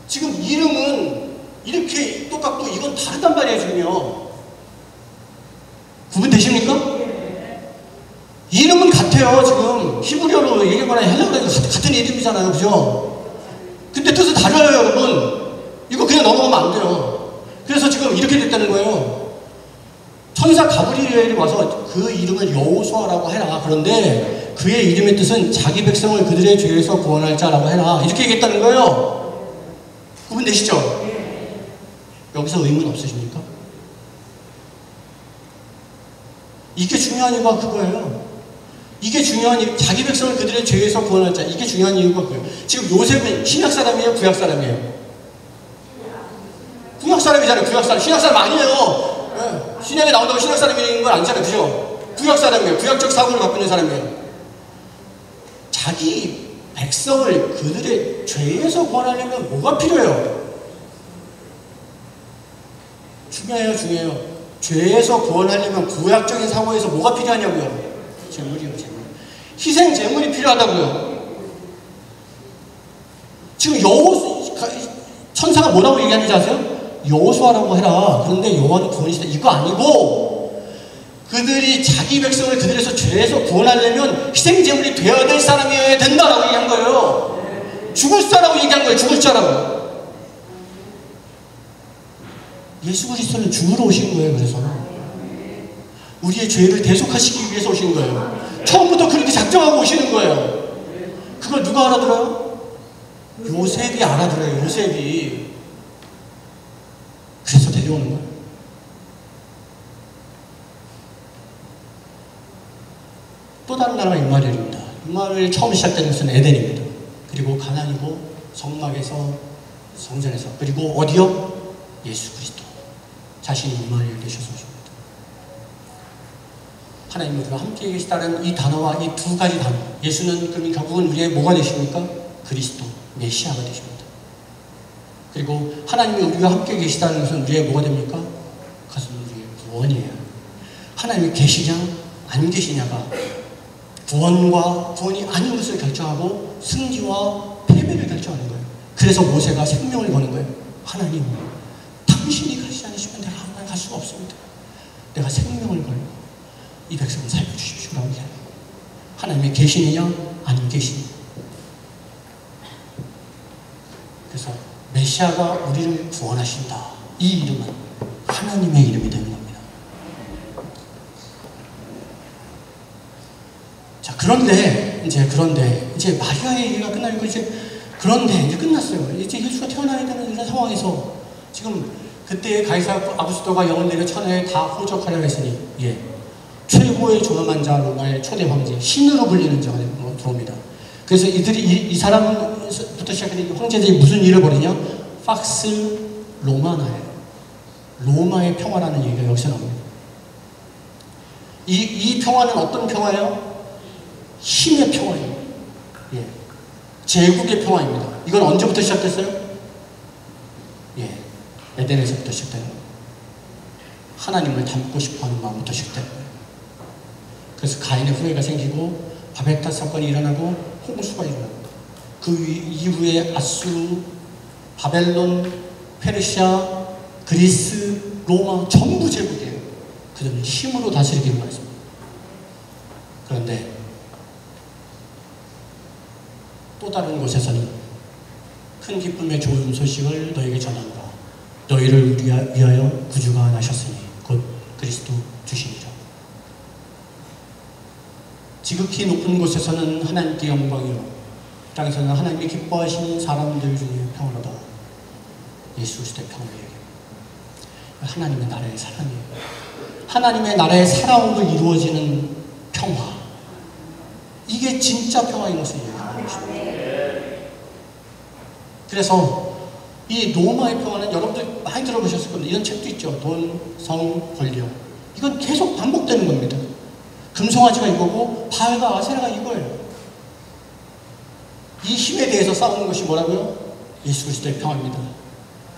지금 이름은 이렇게 똑같고 이건 다르단 말이에요. 지금요, 구분되십니까? 이름은 같아요. 지금 히브리어로 얘기하거나 헬라어로 같은 이름이잖아요, 그죠? 근데 뜻은 달라요, 여러분. 이거 그냥 넘어가면 안 돼요. 그래서 지금 이렇게 됐다는 거예요. 천사 가브리엘이 와서 그 이름을 여호수아라고 해라. 그런데 그의 이름의 뜻은 자기 백성을 그들의 죄에서 구원할 자라고 해라. 이렇게 얘기했다는 거예요. 구분되시죠? 여기서 의문 없으십니까? 이게 중요한 이유가 그거예요. 이게 중요한 이유, 자기 백성을 그들의 죄에서 구원할 자. 이게 중요한 이유가 뭐예요? 지금 요셉은 신약 사람이에요? 구약 사람이에요? 구약 사람이잖아요. 구약 사람. 신약 사람 아니에요. 네. 신약에 나온다고 신약 사람인 건 아니잖아요. 그죠? 구약 사람이에요. 구약적 사고를 갖고 있는 사람이에요. 자기 백성을 그들의 죄에서 구원하려면 뭐가 필요해요? 중요해요. 죄에서 구원하려면 구약적인 사고에서 뭐가 필요하냐고요? 제물이요, 제물. 희생 제물이 필요하다고요. 지금 천사가 뭐라고 얘기하는지 아세요? 여호수아라고 해라. 그런데 여호와는 구원이시다. 이거 아니고 그들이 자기 백성을 그들에서 죄에서 구원하려면 희생 제물이 되어야 될 사람이어야 된다라고 얘기한 거예요. 죽을 자라고 얘기한 거예요. 죽을 자라고. 예수 그리스도는 죽으러 오신 거예요. 그래서 우리의 죄를 대속하시기 위해서 오신 거예요. 처음부터 그렇게 작정하고 오시는 거예요. 그걸 누가 알아들어요? 요셉이 알아들어요. 요셉이. 그래서 데려오는 거예요. 또 다른 나라가 임마누엘입니다. 임마누엘 처음 시작된 것은 에덴입니다. 그리고 가나안이고 성막에서 성전에서 그리고 어디요? 예수 그리스도 자신이 임마누엘 되셔서 오십니다. 하나님 우리와 함께 계시다는 이 단어와 이 두 가지 단어, 예수는 그럼 결국은 우리의 뭐가 되십니까? 그리스도, 메시아가 되십니다. 그리고 하나님이 우리와 함께 계시다는 것은 우리의 뭐가 됩니까? 그것은 우리의 구원이에요. 하나님이 계시냐 안 계시냐가 구원과 구원이 아닌 것을 결정하고 승리와 패배를 결정하는 거예요. 그래서 모세가 생명을 거는 거예요. 하나님, 당신이 가시지 않으시면 내가 아무나 갈 수가 없습니다. 내가 생명을 걸고 이 백성을 살려주십시오라고 얘기해요. 하나님이 계시느냐 아니면 계시느냐. 그래서 메시아가 우리를 구원하신다. 이 이름은 하나님의 이름이 되는 겁니다. 자, 그런데 이제 마리아의 얘기가 끝나니까 그런데 이제 끝났어요. 이제 예수가 태어나야 되는 이런 상황에서 지금 그때 가이사 아구스토가 영을 내려 천하에 다 호적하려 했으니 최고의 존엄한 자 로마의 초대 황제, 신으로 불리는 자가 들어옵니다. 그래서 이 사람부터 시작해서 황제들이 무슨 일을 벌이냐? 팍스 로마나예요. 로마의 평화라는 얘기가 여기서 나옵니다. 이 평화는 어떤 평화예요? 힘의 평화예요. 제국의 평화입니다. 이건 언제부터 시작됐어요? 에덴에서부터 시작된 거예요. 하나님을 닮고 싶어하는 마음부터 시작된 거예요. 그래서 가인의 후회가 생기고 바벨탑 사건이 일어나고 홍수가 일어나고 그 이후에 아수르, 바벨론, 페르시아, 그리스, 로마 전부 제국이에요. 그들은 힘으로 다스리기를 원했습니다. 그런데 또 다른 곳에서는 큰 기쁨의 좋은 소식을 너에게 전한다. 너희를 위하여 구주가 나셨으니 곧 그리스도 주시니라. 지극히 높은 곳에서는 하나님께 영광이요 땅에서는 하나님이 기뻐하시는 사람들 중에 평안하다. 예수 그리스도의 평안을 얘기합니다. 하나님의 나라의 사랑이에요. 하나님의 나라의 살아옴으로 이루어지는 평화. 이게 진짜 평화인 것을 얘기하는 것입니다. 그래서 이 로마의 평화는 여러분들 많이 들어보셨을 겁니다. 이런 책도 있죠. 돈, 성, 권력. 이건 계속 반복되는 겁니다. 금송아지가 이거고 바알과 아세라가 이거예요. 이 힘에 대해서 싸우는 것이 뭐라고요? 예수 그리스도의 평화입니다.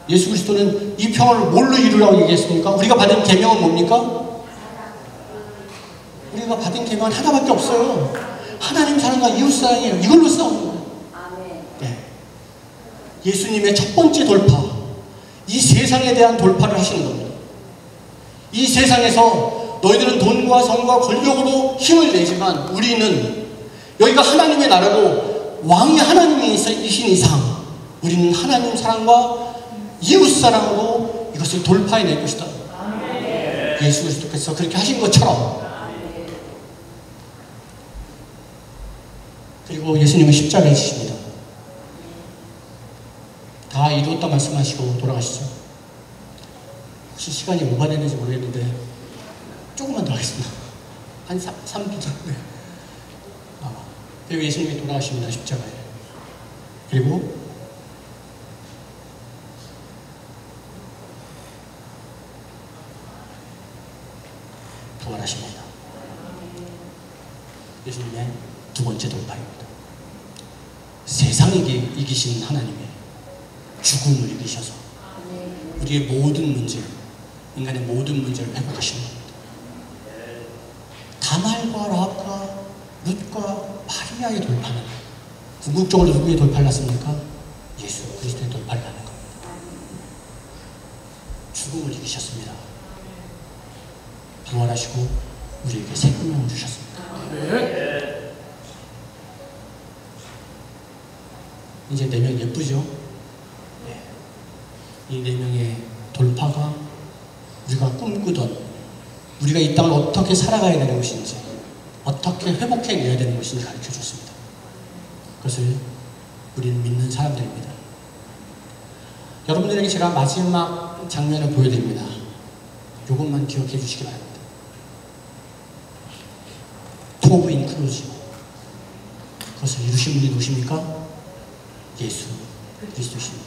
예수 그리스도는 이 평화를 뭘로 이루라고 얘기했습니까? 우리가 받은 계명은 뭡니까? 우리가 받은 계명은 하나밖에 없어요. 하나님 사랑과 이웃 사랑이에요. 이걸로 싸우는 거예요. 예수님의 첫 번째 돌파, 이 세상에 대한 돌파를 하시는 겁니다. 이 세상에서 너희들은 돈과 성과 권력으로 힘을 내지만 우리는 여기가 하나님의 나라고 왕이 하나님이신 이상 우리는 하나님 사랑과 이웃 사랑으로 이것을 돌파해낼 것이다. 예수 그리스도께서 그렇게 하신 것처럼. 그리고 예수님은 십자가에 지십니다. 다 이루었다 말씀하시고 돌아가시죠. 혹시 시간이 오바되는지 모르겠는데 조금만 더 하겠습니다. 한 3분 정도. 그리고 예수님이 돌아가십니다. 십자가에. 그리고 부활하십니다. 예수님의 두 번째 돌파입니다. 세상을 이기신 하나님의 죽음을 이기셔서 우리의 모든 문제, 인간의 모든 문제를 회복하시는 겁니다. 다말과 라합과 룻과 마리아의 돌파는 궁극적으로 누구의 돌파를 났습니까? 예수 그리스도의 돌파를 하는 겁니다. 죽음을 이기셨습니다. 부활하시고 우리에게 생명을 주셨습니다. 이제 4명 예쁘죠? 네. 이 4명의 돌파가 우리가 꿈꾸던, 우리가 이 땅을 어떻게 살아가야 되는 것인지, 어떻게 회복해내야 되는 것인지 가르쳐 줬습니다. 그것을 우리는 믿는 사람들입니다. 여러분들에게 제가 마지막 장면을 보여드립니다. 이것만 기억해 주시기 바랍니다. 토브 인클루지브. 그것을 이루신 분이 누구십니까? 예수 그리스도십니다.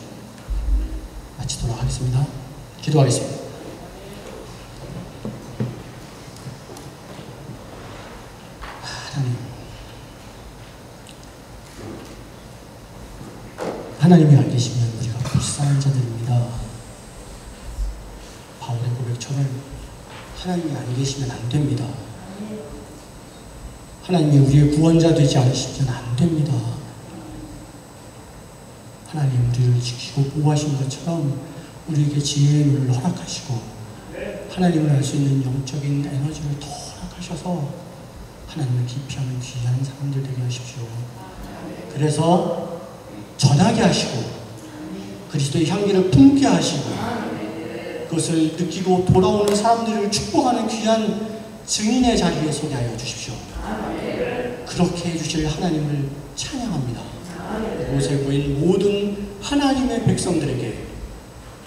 마치도록 하겠습니다. 기도하겠습니다. 하나님이 안 계시면 우리가 불쌍한 자들입니다. 바울의 고백처럼 하나님이 안 계시면 안 됩니다. 하나님이 우리의 구원자 되지 않으시면 안 됩니다. 하나님 우리를 지키고 보호하신 것처럼 우리에게 지혜의 눈을 허락하시고 하나님을 알 수 있는 영적인 에너지를 더 허락하셔서 하나님을 기피하는 귀한 사람들 되게 하십시오. 그래서 전하게 하시고 그리스도의 향기를 품게 하시고 그것을 느끼고 돌아오는 사람들을 축복하는 귀한 증인의 자리에 서게 하여 주십시오. 그렇게 해주실 하나님을 찬양합니다. 이곳에 모인 모든 하나님의 백성들에게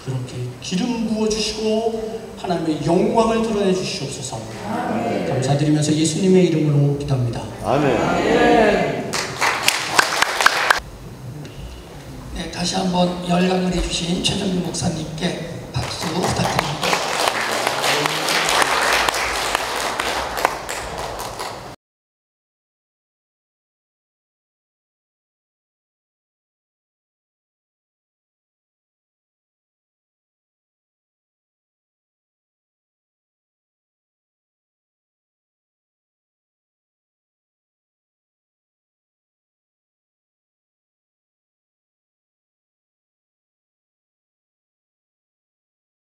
그렇게 기름 부어주시고 하나님의 영광을 드러내 주시옵소서. 감사드리면서 예수님의 이름으로 기도합니다. 아멘. 네, 다시 한번 열강을 해주신 최정규 목사님께 박수 부탁드립니다.